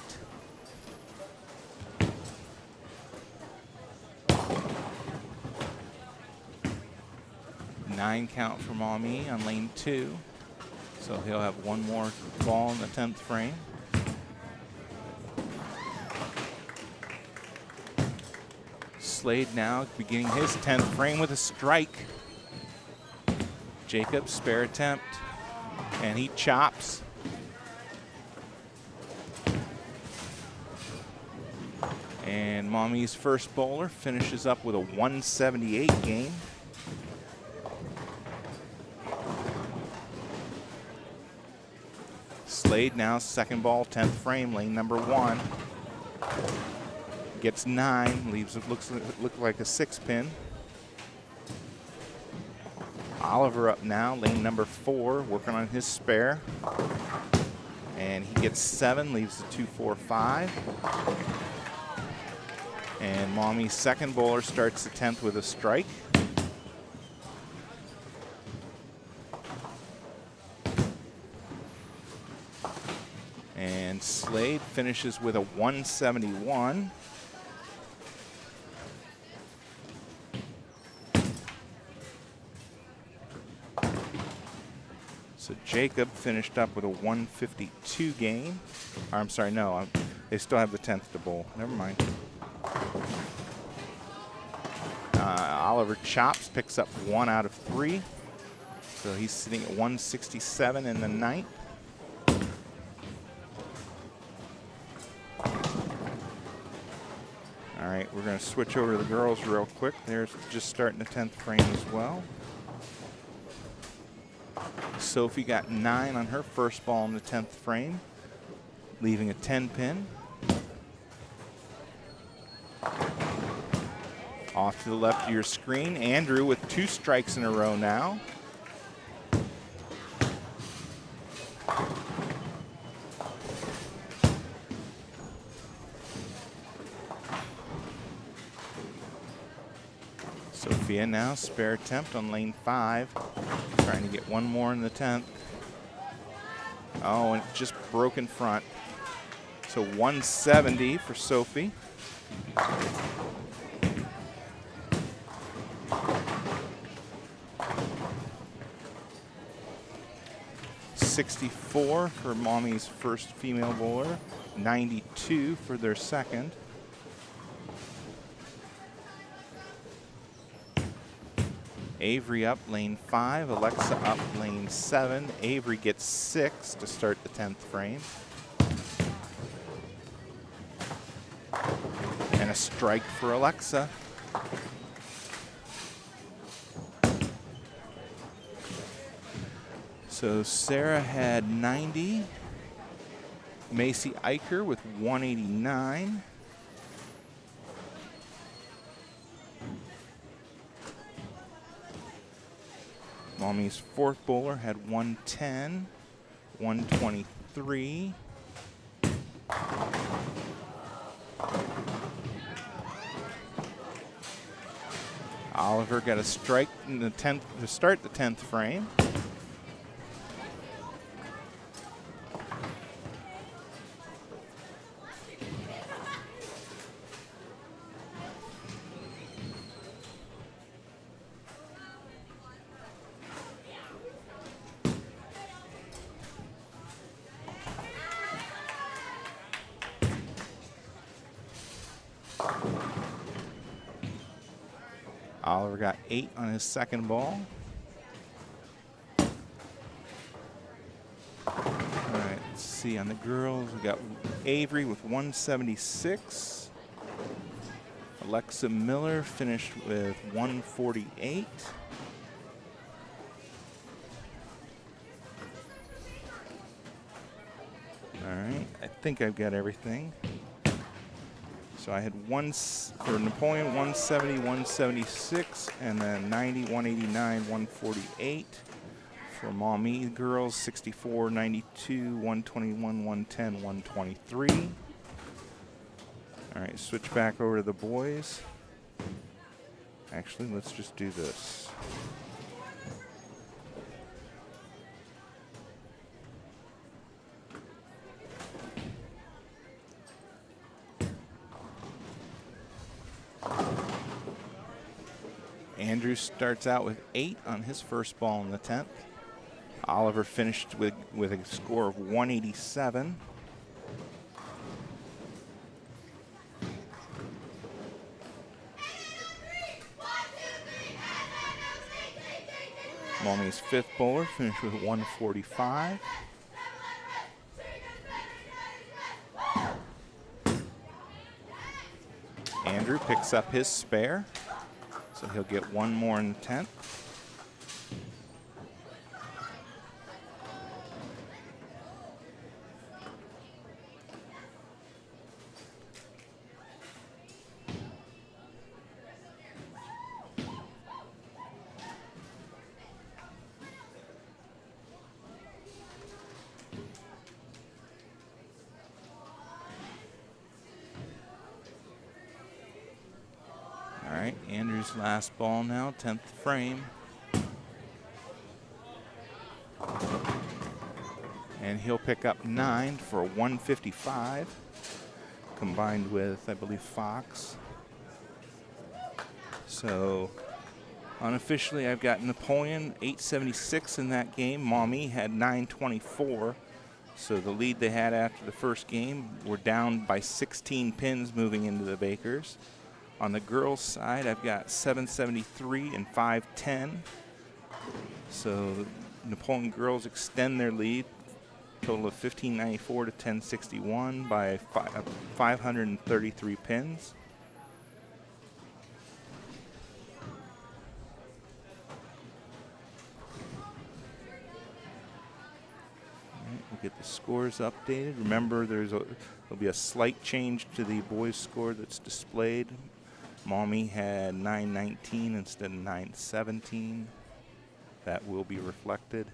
Nine count for Maumee on lane 2. So he'll have 1 more ball in the 10th frame. Slade now beginning his 10th frame with a strike. Jacob, spare attempt, and he chops. And Maumee's first bowler finishes up with a 178 game. Slade now, second ball, 10th frame, lane number 1. Gets 9, leaves it looks like a 6-pin. Oliver up now, lane number 4, working on his spare. And he gets 7, leaves the 2-4-5. And Maumee's second bowler starts the 10th with a strike. And Slade finishes with a 171. So Jacob finished up with a 152 game. Or, I'm sorry, no, they still have the 10th to bowl. Never mind. Oliver Chops picks up 1 out of 3. So he's sitting at 167 in the 9th. All right, we're going to switch over to the girls real quick. They're just starting the 10th frame as well. Sophie got 9 on her first ball in the 10th frame, leaving a 10 pin. Off to the left of your screen, Andrew with 2 strikes in a row now. Sophia now, spare attempt on lane 5, trying to get 1 more in the 10th. Oh, and it just broke in front. So 170 for Sophie. $64 for Maumee's first female bowler, 92 for their second. Avery up lane 5, Alexa up lane 7. Avery gets 6 to start the 10th frame. And a strike for Alexa. So Sarah had 90. Macy Eicher with 189. Maumee's fourth bowler had 110, 123. Oliver got a strike in the 10th to start the 10th frame. Oliver got 8 on his second ball. All right, let's see on the girls. We got Avery with 176. Alexa Miller finished with 148. All right, I think I've got everything. So I had one for Napoleon, 170, 176, and then 90, 189, 148. For Maumee girls, 64, 92, 121, 110, 123. All right, switch back over to the boys. Actually, let's just do this. Andrew starts out with 8 on his first ball in the 10th. Oliver finished with a score of 187. Maumee's fifth bowler finished with 145. Andrew picks up his spare. So he'll get 1 more in the 10th. All right, Andrew's last ball now, 10th frame. And he'll pick up 9 for a 155, combined with, I believe, Fox. So Unofficially, I've got Napoleon 876 in that game. Maumee had 924. So the lead they had after the first game, were down by 16 pins moving into the Bakers. On the girls' side, I've got 773 and 510. So the Napoleon girls extend their lead, total of 1594 to 1061 by 533 pins. We'll get the scores updated. Remember, there'll be a slight change to the boys' score that's displayed. Maumee had 919 instead of 917. That will be reflected.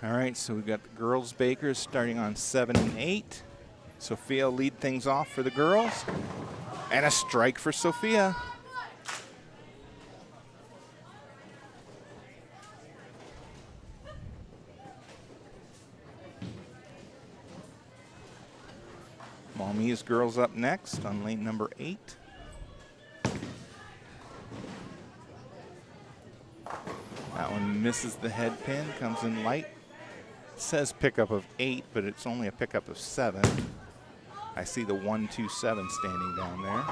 All right, so we've got the girls' Bakers starting on 7 and 8. Sophia will lead things off for the girls. And a strike for Sophia. Maumee's girls up next on lane number 8. That one misses the head pin, comes in light. It says pickup of 8, but it's only a pickup of 7. I see the 127 standing down there.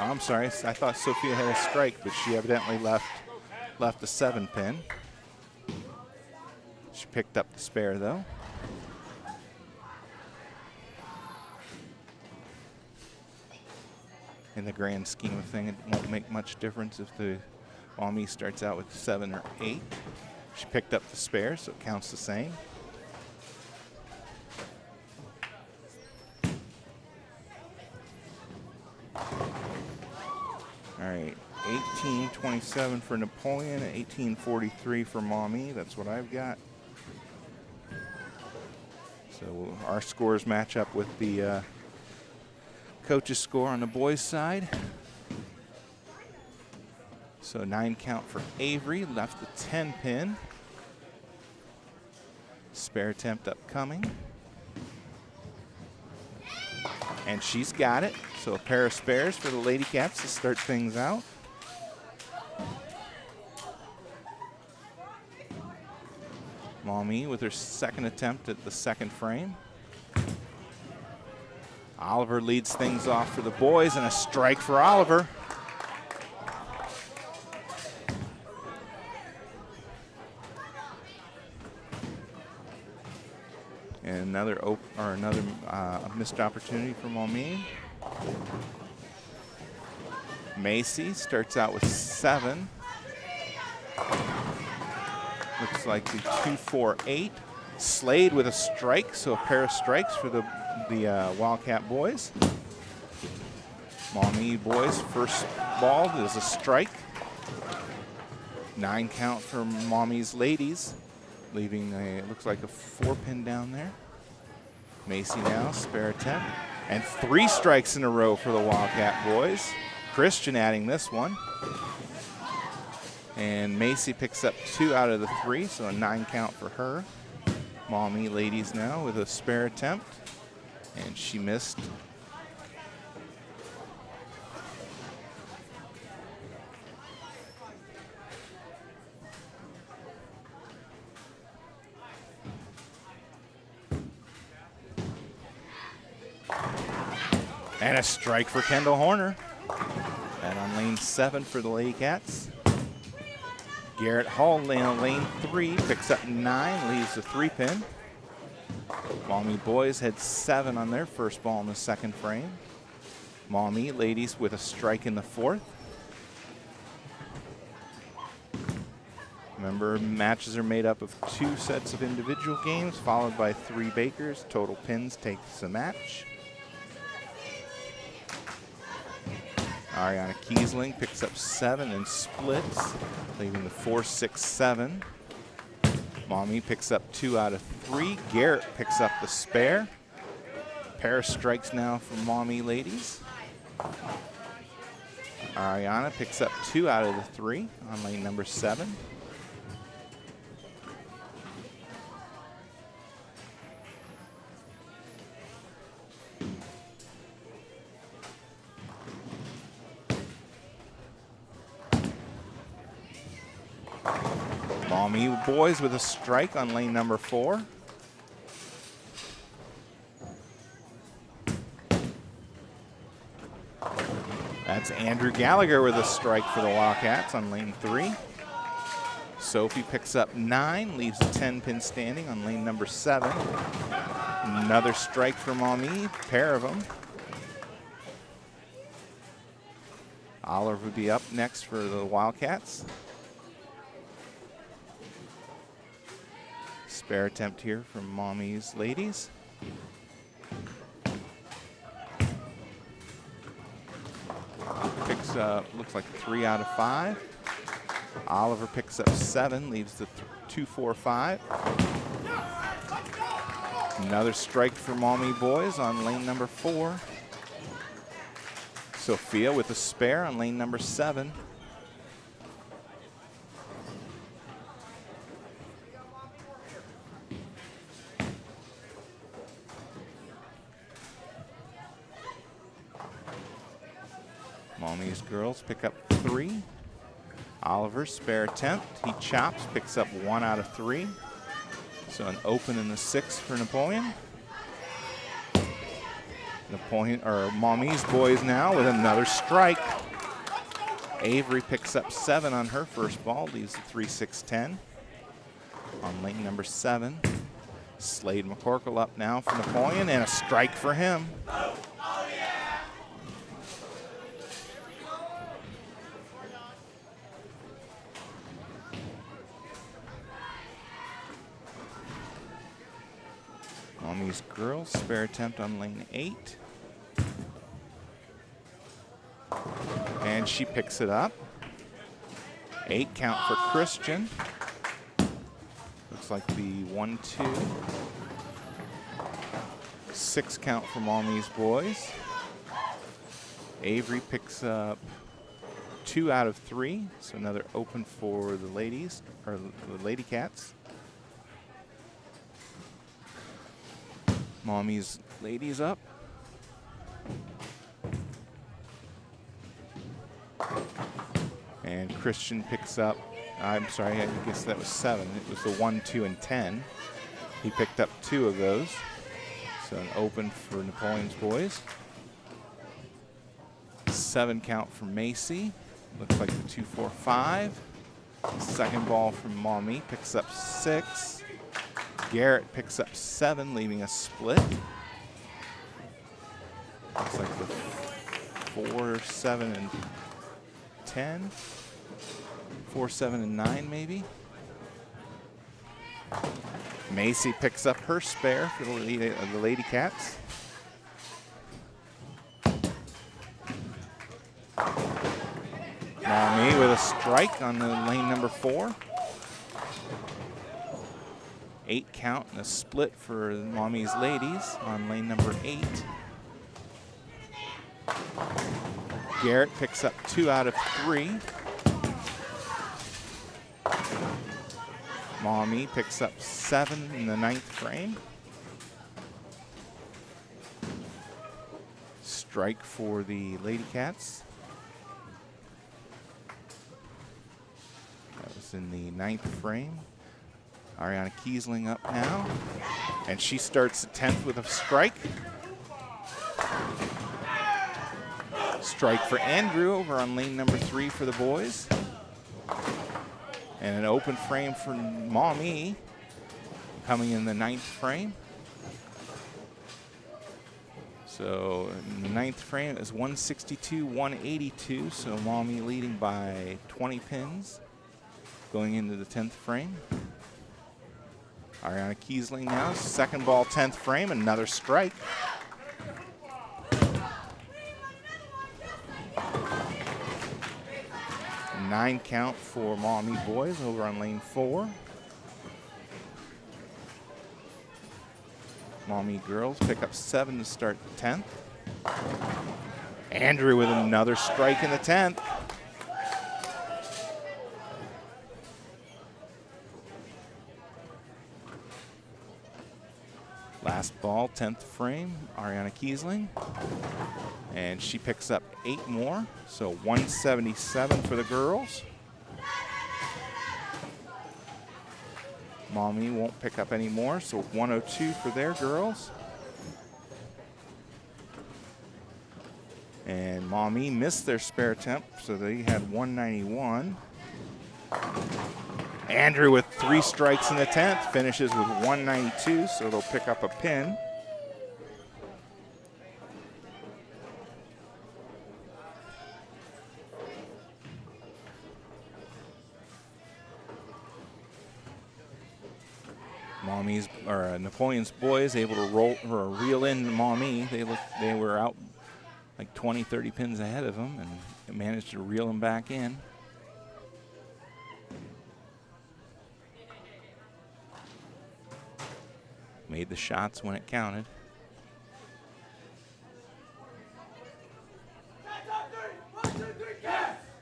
Oh, I'm sorry, I thought Sophia had a strike, but she evidently left a 7 pin. She picked up the spare though. In the grand scheme of things, it won't make much difference if the Maumee starts out with 7 or 8. She picked up the spare, so it counts the same. All right, 1827 for Napoleon, 1843 for Maumee. That's what I've got. So our scores match up with the coach's score on the boys' side. So 9 count for Avery, left the 10 pin. Spare attempt upcoming. And she's got it. So a pair of spares for the Lady Cats to start things out. Maumee with her second attempt at the second frame. Oliver leads things off for the boys, and a strike for Oliver. And another missed opportunity for Maumee. Macy starts out with 7. Looks like the 2-4-8. Slade with a strike, so a pair of strikes for the Wildcat boys. Maumee boys first ball is a strike. 9 count for Maumee's ladies, leaving it looks like a 4 pin down there. Macy now, spare attempt. And 3 strikes in a row for the Wildcat boys. Christian adding this one. And Macy picks up 2 out of the 3, so a 9 count for her. Maumee ladies now with a spare attempt. And she missed. And a strike for Kendall Horner. And on lane 7 for the Lady Cats. Garrett Hall on lane 3, picks up 9, leaves the 3 pin. Maumee boys had 7 on their first ball in the second frame. Maumee ladies with a strike in the 4th. Remember, matches are made up of 2 sets of individual games, followed by 3 Bakers. Total pins takes the match. Ariana Kiesling picks up 7 and splits, leaving the 4-6-7. Maumee picks up 2 out of 3. Garrett picks up the spare. Pair of strikes now for Maumee ladies. Ariana picks up 2 out of the 3 on lane number 7. Maumee boys with a strike on lane number 4. That's Andrew Gallagher with a strike for the Wildcats on lane 3. Sophie picks up 9, leaves a 10-pin standing on lane number 7. Another strike for Maumee, pair of them. Oliver will be up next for the Wildcats. Spare attempt here from Maumee's ladies. Picks up, looks like 3 out of 5. Oliver picks up 7, leaves the 2-4-5. Another strike for Maumee boys on lane number 4. Sophia with a spare on lane number 7. Maumee's girls pick up 3. Oliver, spare attempt. He chops, picks up 1 out of 3. So an open in the 6th for Napoleon. Maumee's boys now with another strike. Avery picks up 7 on her first ball, leaves the 3-6-10. On lane number 7. Slade McCorkle up now for Napoleon, and a strike for him. Maumee's girls, spare attempt on lane 8. And she picks it up. 8 count for Christian. Looks like the 1-2. 6 count for Maumee's boys. Avery picks up 2 out of 3. So another open for the ladies, or the Lady Cats. Maumee's ladies up. And Christian picks up, I'm sorry, I guess that was 7. It was the 1, 2, and 10. He picked up 2 of those. So an open for Napoleon's boys. 7 count for Macy. Looks like the 2-4-5. Second ball from Maumee, picks up 6. Garrett picks up 7, leaving a split. Looks like the 4, 7, and 10. 4, 7, and 9 maybe. Macy picks up her spare for the Lady Cats. Maumee with a strike on the lane number 4. 8 count and a split for Maumee's ladies on lane number 8. Garrett picks up 2 out of 3. Maumee picks up 7 in the 9th frame. Strike for the Lady Cats. That was in the 9th frame. Ariana Kiesling up now, and she starts the 10th with a strike. Strike for Andrew over on lane number 3 for the boys. And an open frame for Maumee coming in the 9th frame. So in the 9th frame is 162-182, so Maumee leading by 20 pins going into the 10th frame. Ariana Kiesling now, second ball, 10th frame, another strike. A 9 count for Maumee boys over on lane 4. Maumee girls pick up 7 to start the 10th. Andrew with another strike in the 10th. Last ball, 10th frame, Ariana Kiesling. And she picks up 8 more, so 177 for the girls. Maumee won't pick up any more, so 102 for their girls. And Maumee missed their spare attempt, so they had 191. Andrew with 3 strikes in the 10th, finishes with 192, so they'll pick up a pin. Napoleon's boys able to reel in Maumee. They were out like 20, 30 pins ahead of them and managed to reel them back in. Made the shots when it counted.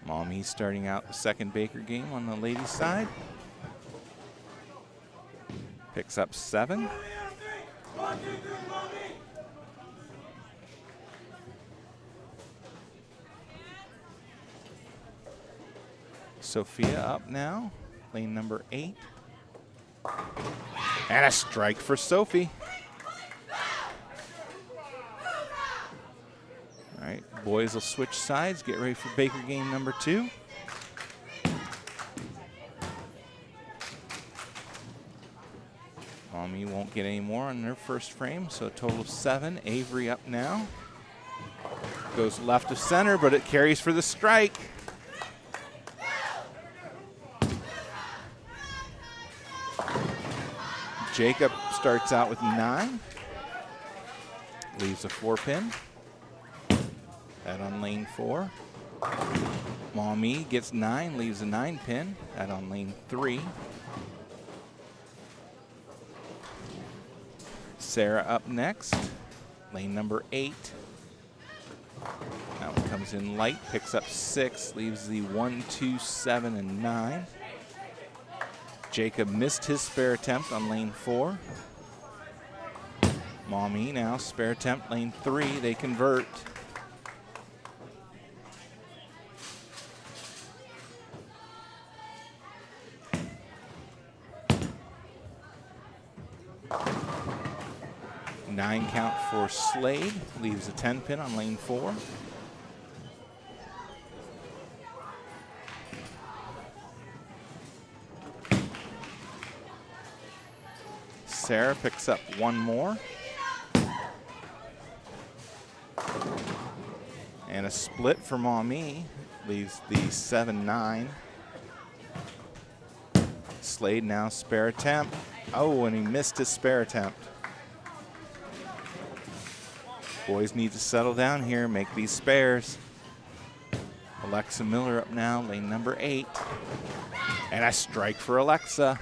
Maumee starting out the second Baker game on the ladies' side. Picks up 7. Sophia up now, lane number 8. And a strike for Sophie. All right, boys will switch sides, get ready for Baker game number 2. Maumee won't get any more on their first frame, so a total of 7. Avery up now. Goes left of center, but it carries for the strike. Jacob starts out with 9. Leaves a 4-pin. That on lane 4. Maumee gets 9, leaves a 9-pin. That on lane 3. Sarah up next, lane number 8. That one comes in light, picks up 6, leaves the 1, 2, 7, and 9. Jacob missed his spare attempt on lane 4. Maumee now, spare attempt, lane 3, they convert. Nine count for Slade, leaves a 10-pin on lane 4. Sarah picks up 1 more. And a split for Maumee, leaves the 7-9. Slade now spare attempt. Oh, and he missed his spare attempt. Boys need to settle down here, make these spares. Alexa Miller up now, lane number 8. And a strike for Alexa.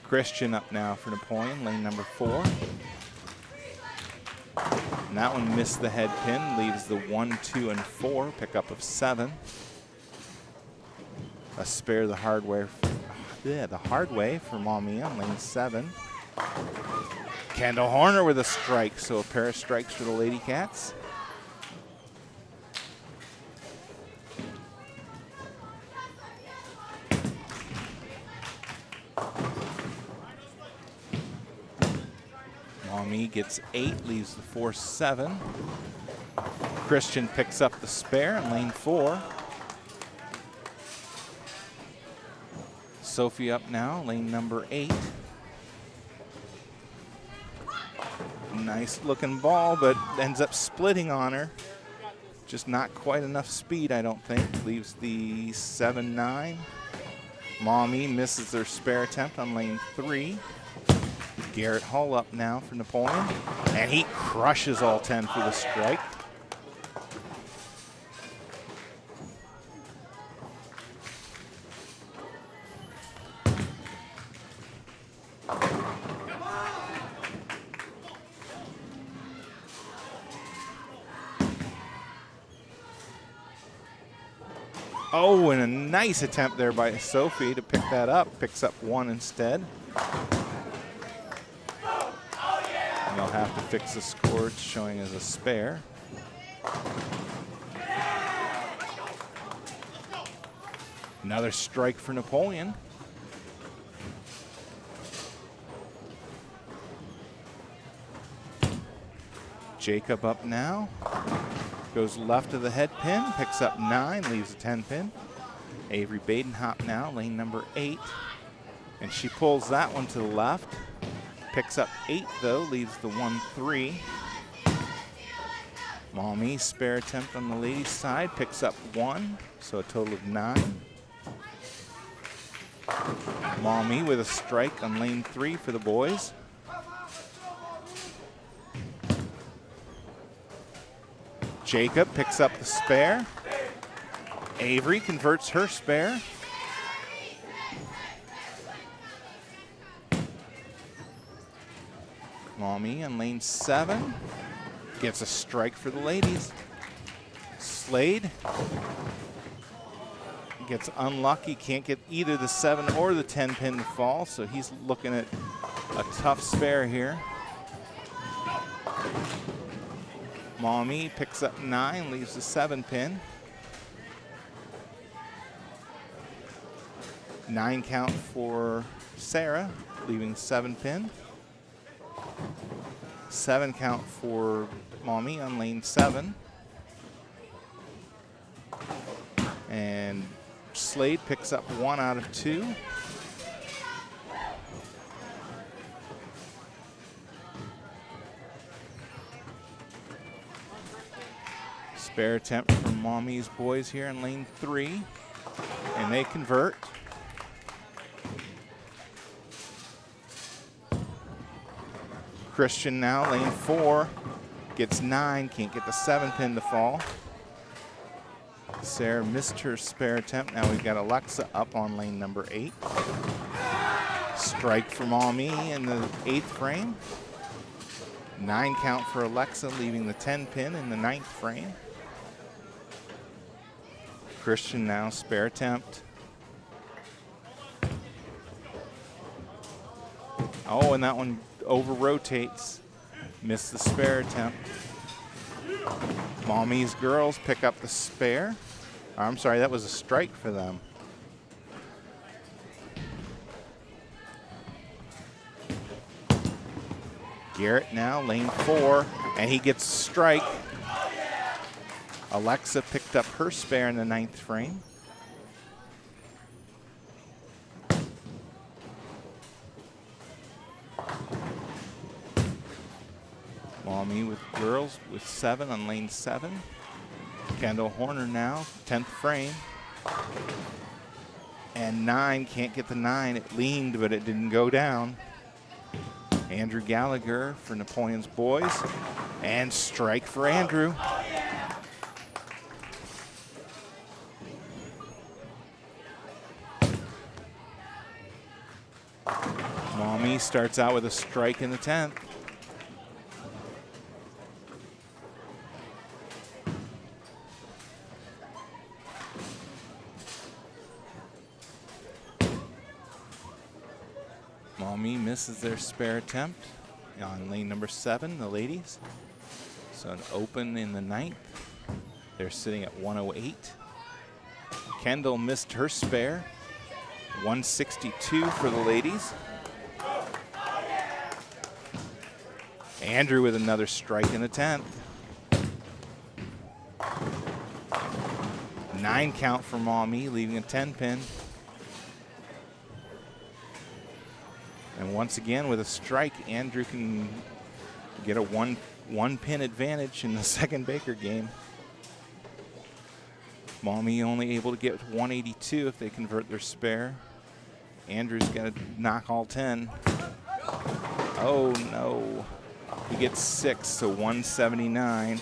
Christian up now for Napoleon, lane number 4. And that one missed the head pin, leaves the 1, 2, and 4, pickup of 7. A spare the hard way for Maumee on lane 7. Kendall Horner with a strike, so a pair of strikes for the Lady Cats. Maumee gets 8, leaves the 4, 7. Christian picks up the spare in lane 4. Sophie up now, lane number 8. Nice looking ball, but ends up splitting on her. Just not quite enough speed, I don't think. Leaves the 7-9. Maumee misses their spare attempt on lane 3. Garrett Hull up now for Napoleon. And he crushes all 10 for the strike. Oh, and a nice attempt there by Sophie to pick that up. Picks up 1 instead. And they'll have to fix the score. It's showing as a spare. Another strike for Napoleon. Jacob up now. Goes left of the head pin, picks up 9, leaves a 10 pin. Avery Badenhop now, lane number 8. And she pulls that one to the left. Picks up 8 though, leaves the 1-3. Maumee, spare attempt on the ladies' side, picks up 1, so a total of 9. Maumee with a strike on lane 3 for the boys. Jacob picks up the spare. Avery converts her spare. Maumee on lane 7 gets a strike for the ladies. Slade gets unlucky, can't get either the 7 or the 10 pin to fall, so he's looking at a tough spare here. Maumee picks up 9, leaves the 7 pin. 9 count for Sarah, leaving 7 pin. 7 count for Maumee on lane 7. And Slade picks up 1 out of 2. Spare attempt from Maumee's boys here in lane 3, and they convert. Christian now, lane 4, gets 9, can't get the 7 pin to fall. Sarah missed her spare attempt. Now we've got Alexa up on lane number 8. Strike for Maumee in the 8th frame. 9 count for Alexa, leaving the 10 pin in the 9th frame. Christian now, spare attempt. Oh, and that one over rotates. Missed the spare attempt. Maumee's girls pick up the spare. I'm sorry, that was a strike for them. Garrett now, lane 4, and he gets a strike. Alexa picked up her spare in the 9th frame. Maumee with girls with 7 on lane 7. Kendall Horner now, 10th frame. And 9, can't get the 9. It leaned, but it didn't go down. Andrew Gallagher for Napoleon's boys. And strike for Andrew. Maumee starts out with a strike in the 10th. Maumee misses their spare attempt on lane number 7, the ladies. So an open in the 9th. They're sitting at 108. Kendall missed her spare. 162 for the ladies. Andrew with another strike in the 10th. 9 count for Maumee, leaving a 10 pin. And once again, with a strike, Andrew can get a one pin advantage in the second Baker game. Maumee only able to get 182 if they convert their spare. Andrew's got to knock all 10. Oh no. He gets 6, so 179.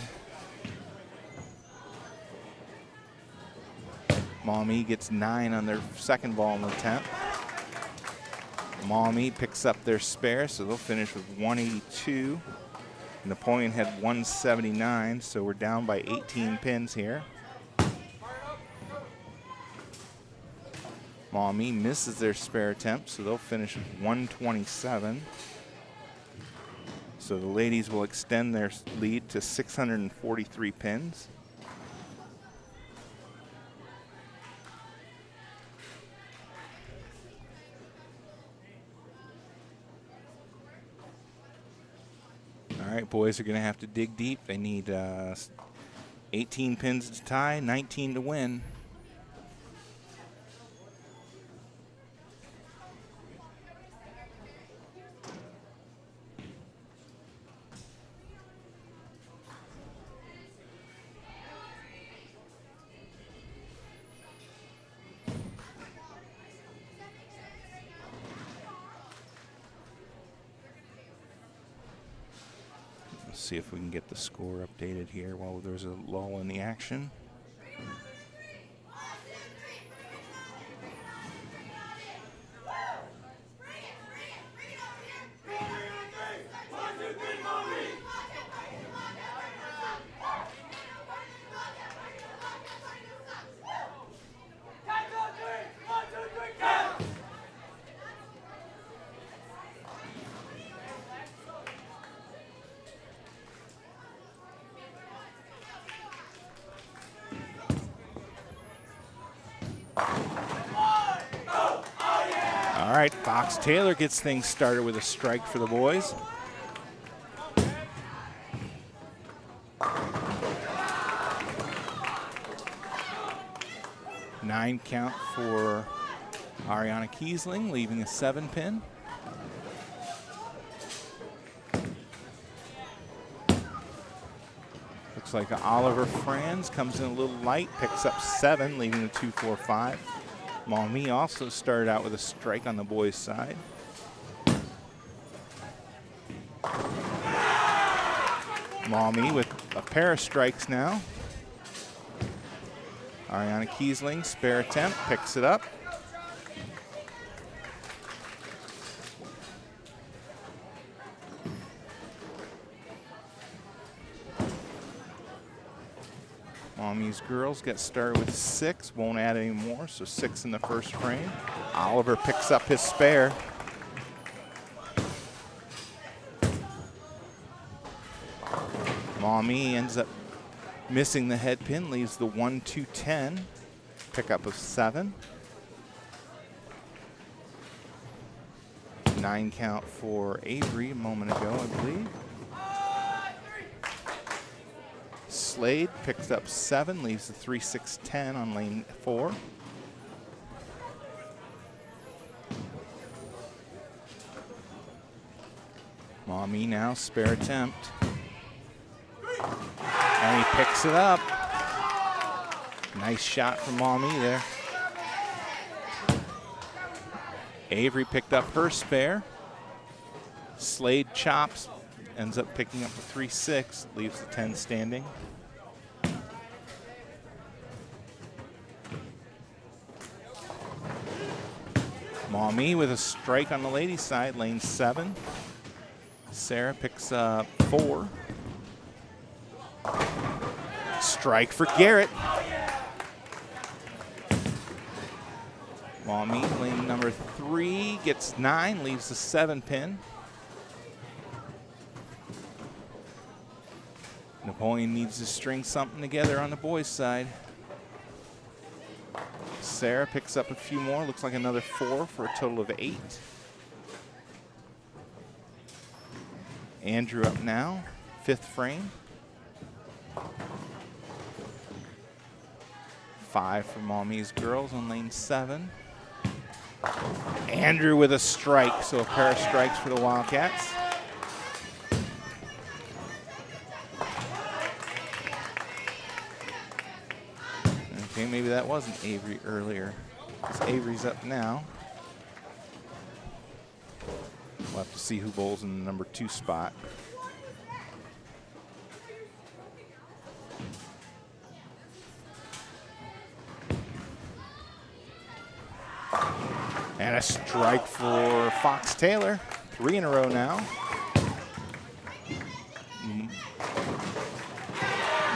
Maumee gets 9 on their second ball in the 10th. Maumee picks up their spare, so they'll finish with 182. Napoleon had 179, so we're down by 18 pins here. Maumee misses their spare attempt, so they'll finish with 127. So the ladies will extend their lead to 643 pins. All right, boys are going to have to dig deep. They need 18 pins to tie, 19 to win. See if we can get the score updated here while there's a lull in the action. All right, Fox Taylor gets things started with a strike for the boys. Nine count for Ariana Kiesling, leaving a 7 pin. Looks like Oliver Franz comes in a little light, picks up 7, leaving the 2-4-5. Maumee also started out with a strike on the boys' side. Maumee with a pair of strikes now. Ariana Kiesling, spare attempt, picks it up. Maumee's girls get started with 6, won't add any more, so 6 in the first frame. Oliver picks up his spare. Maumee ends up missing the head pin, leaves the 1-2-10, pickup of 7. 9 count for Avery a moment ago, I believe. Slade picks up 7, leaves the 3-6-10 on lane 4. Maumee now, spare attempt. And he picks it up. Nice shot from Maumee there. Avery picked up her spare. Slade chops, ends up picking up the 3-6, leaves the 10 standing. Maumee with a strike on the ladies' side, lane 7. Sarah picks up 4. Strike for Garrett. Maumee, lane number 3, gets 9, leaves the 7 pin. Napoleon needs to string something together on the boys' side. Sarah picks up a few more, looks like another 4 for a total of 8. Andrew up now, 5th frame. 5 for Maumee's girls on lane 7. Andrew with a strike, so a pair of strikes for the Wildcats. Okay, maybe that wasn't Avery earlier. Avery's up now. We'll have to see who bowls in the number 2 spot. And a strike for Fox Taylor. 3 in a row now.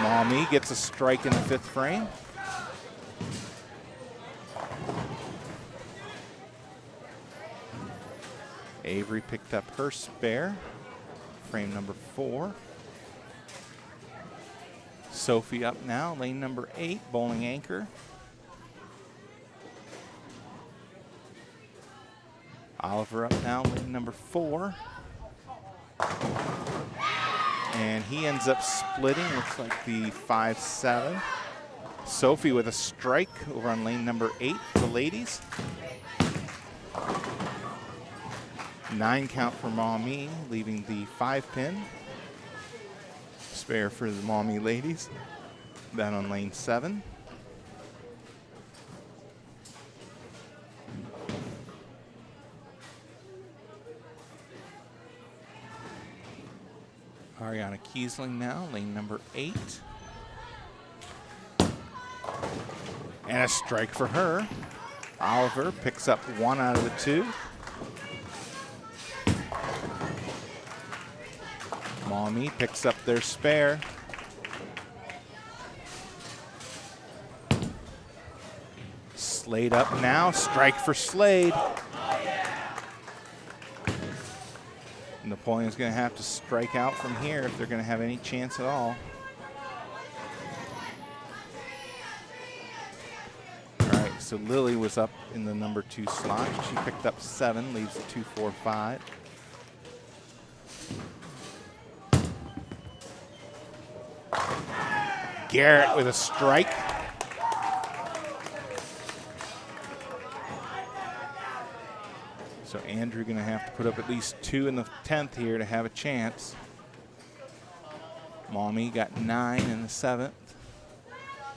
Maumee gets a strike in the 5th frame. Avery picked up her spare, frame number 4. Sophie up now, lane number 8, bowling anchor. Oliver up now, lane number 4. And he ends up splitting, looks like the 5-7. Sophie with a strike over on lane number 8 for the ladies. 9 count for Maumee, leaving the 5-pin. Spare for the Maumee ladies. Down on lane 7. Ariana Kiesling now, lane number 8. And a strike for her. Oliver picks up 1 out of the 2. Maumee picks up their spare. Slade up now, strike for Slade. Napoleon's going to have to strike out from here if they're going to have any chance at all. All right, so Lily was up in the number 2 slot. She picked up 7, leaves the 2, 4, 5. Garrett with a strike. So Andrew going to have to put up at least 2 in the 10th here to have a chance. Maumee got 9 in the 7th.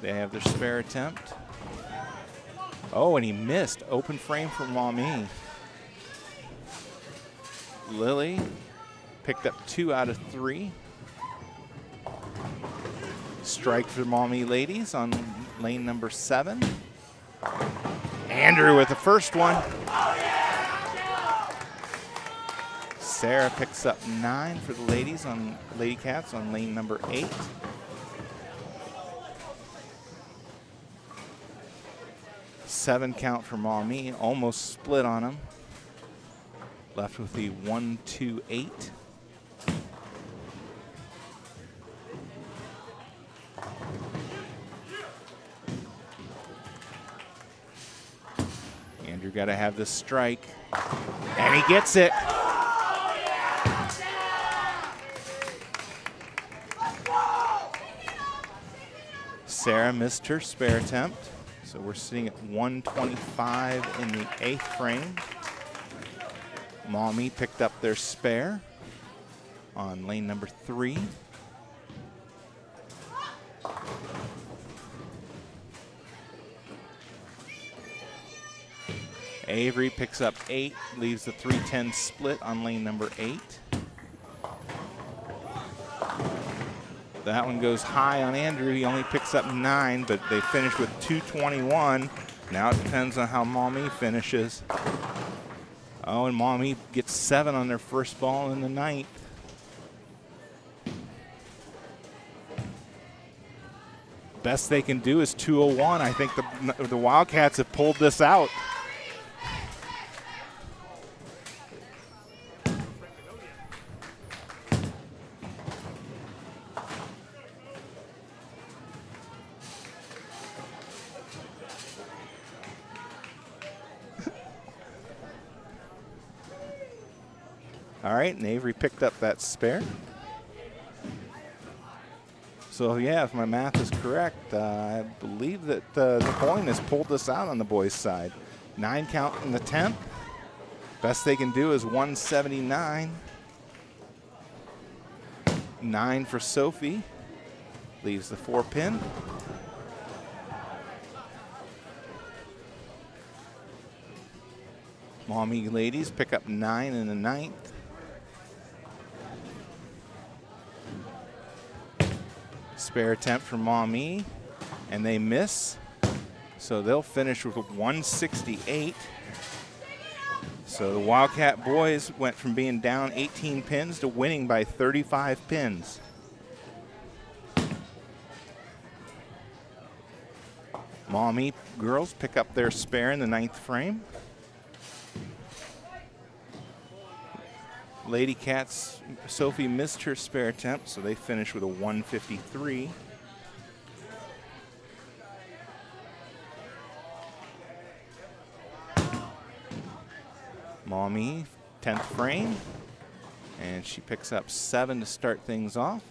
They have their spare attempt. Oh, and he missed. Open frame for Maumee. Lily picked up 2 out of 3. Strike for Maumee ladies on lane number 7. Andrew with the first one. Sarah picks up 9 for the ladies on Lady Cats on lane number 8. Seven count for Maumee, almost split on them. Left with the 1, 2, 8. Andrew got to have this strike, and he gets it. Sarah missed her spare attempt, so we're sitting at 125 in the 8th frame. Maumee picked up their spare on lane number 3. Avery picks up 8, leaves the 3-10 split on lane number 8. That one goes high on Andrew. He only picks up 9, but they finish with 221. Now it depends on how Maumee finishes. Oh, and Maumee gets 7 on their first ball in the 9th. Best they can do is 201. I think the Wildcats have pulled this out. All right, and Avery picked up that spare. So yeah, if my math is correct, I believe that Napoleon has pulled this out on the boys' side. 9 count in the 10th. Best they can do is 179. 9 for Sophie. Leaves the 4-pin. Maumee ladies pick up 9 in the 9th. Spare attempt from Maumee, and they miss. So they'll finish with a 168. So the Wildcat boys went from being down 18 pins to winning by 35 pins. Maumee girls pick up their spare in the 9th frame. Lady Cats, Sophie missed her spare attempt, so they finished with a 153. Maumee, 10th frame, and she picks up 7 to start things off.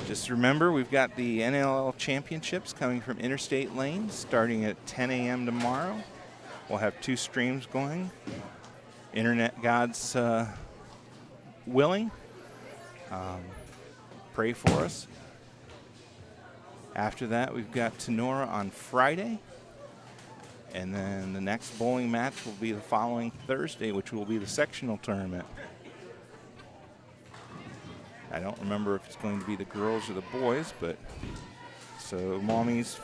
Just remember, we've got the NLL Championships coming from Interstate Lane starting at 10 a.m. tomorrow. We'll have 2 streams going. Internet gods willing. Pray for us. After that, we've got Tenora on Friday. And then the next bowling match will be the following Thursday, which will be the sectional tournament. I don't remember if it's going to be the girls or the boys, but so Maumee's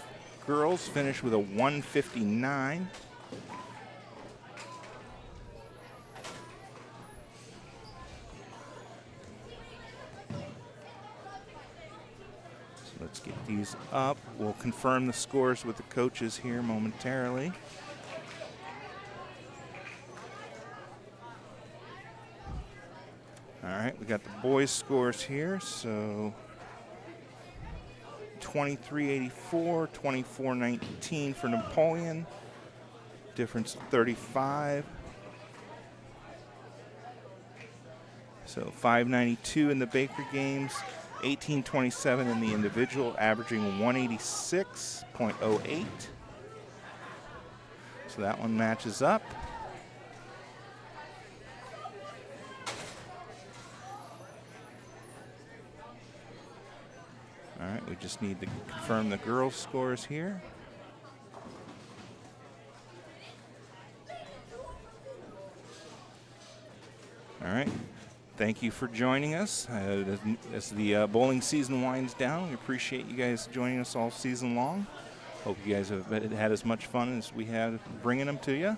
girls finish with a 159. So let's get these up. We'll confirm the scores with the coaches here momentarily. All right, we got the boys' scores here. So 2384, 2419 for Napoleon. Difference of 35. So 592 in the Baker games, 1827 in the individual, averaging 186.08. So that one matches up. All right, we just need to confirm the girls' scores here. All right, thank you for joining us. As the bowling season winds down, we appreciate you guys joining us all season long. Hope you guys have had as much fun as we had bringing them to you.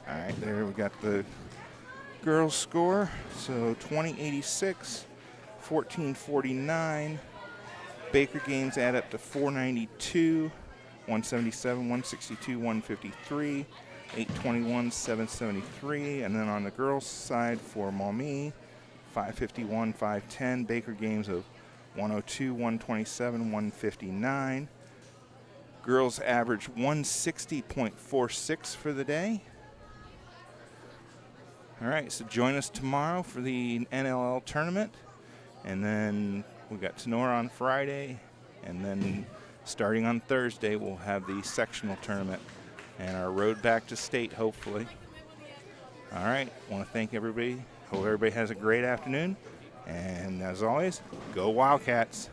All right, there we got the girls' score. So 2086, 1449. Baker games add up to 492, 177, 162, 153, 821, 773. And then on the girls' side for Maumee, 551, 510. Baker games of 102, 127, 159. Girls average 160.46 for the day. All right, so join us tomorrow for the NLL tournament. And then we got Tenora on Friday, and then starting on Thursday, we'll have the sectional tournament and our road back to state, hopefully. All right, want to thank everybody. Hope everybody has a great afternoon. And as always, go Wildcats.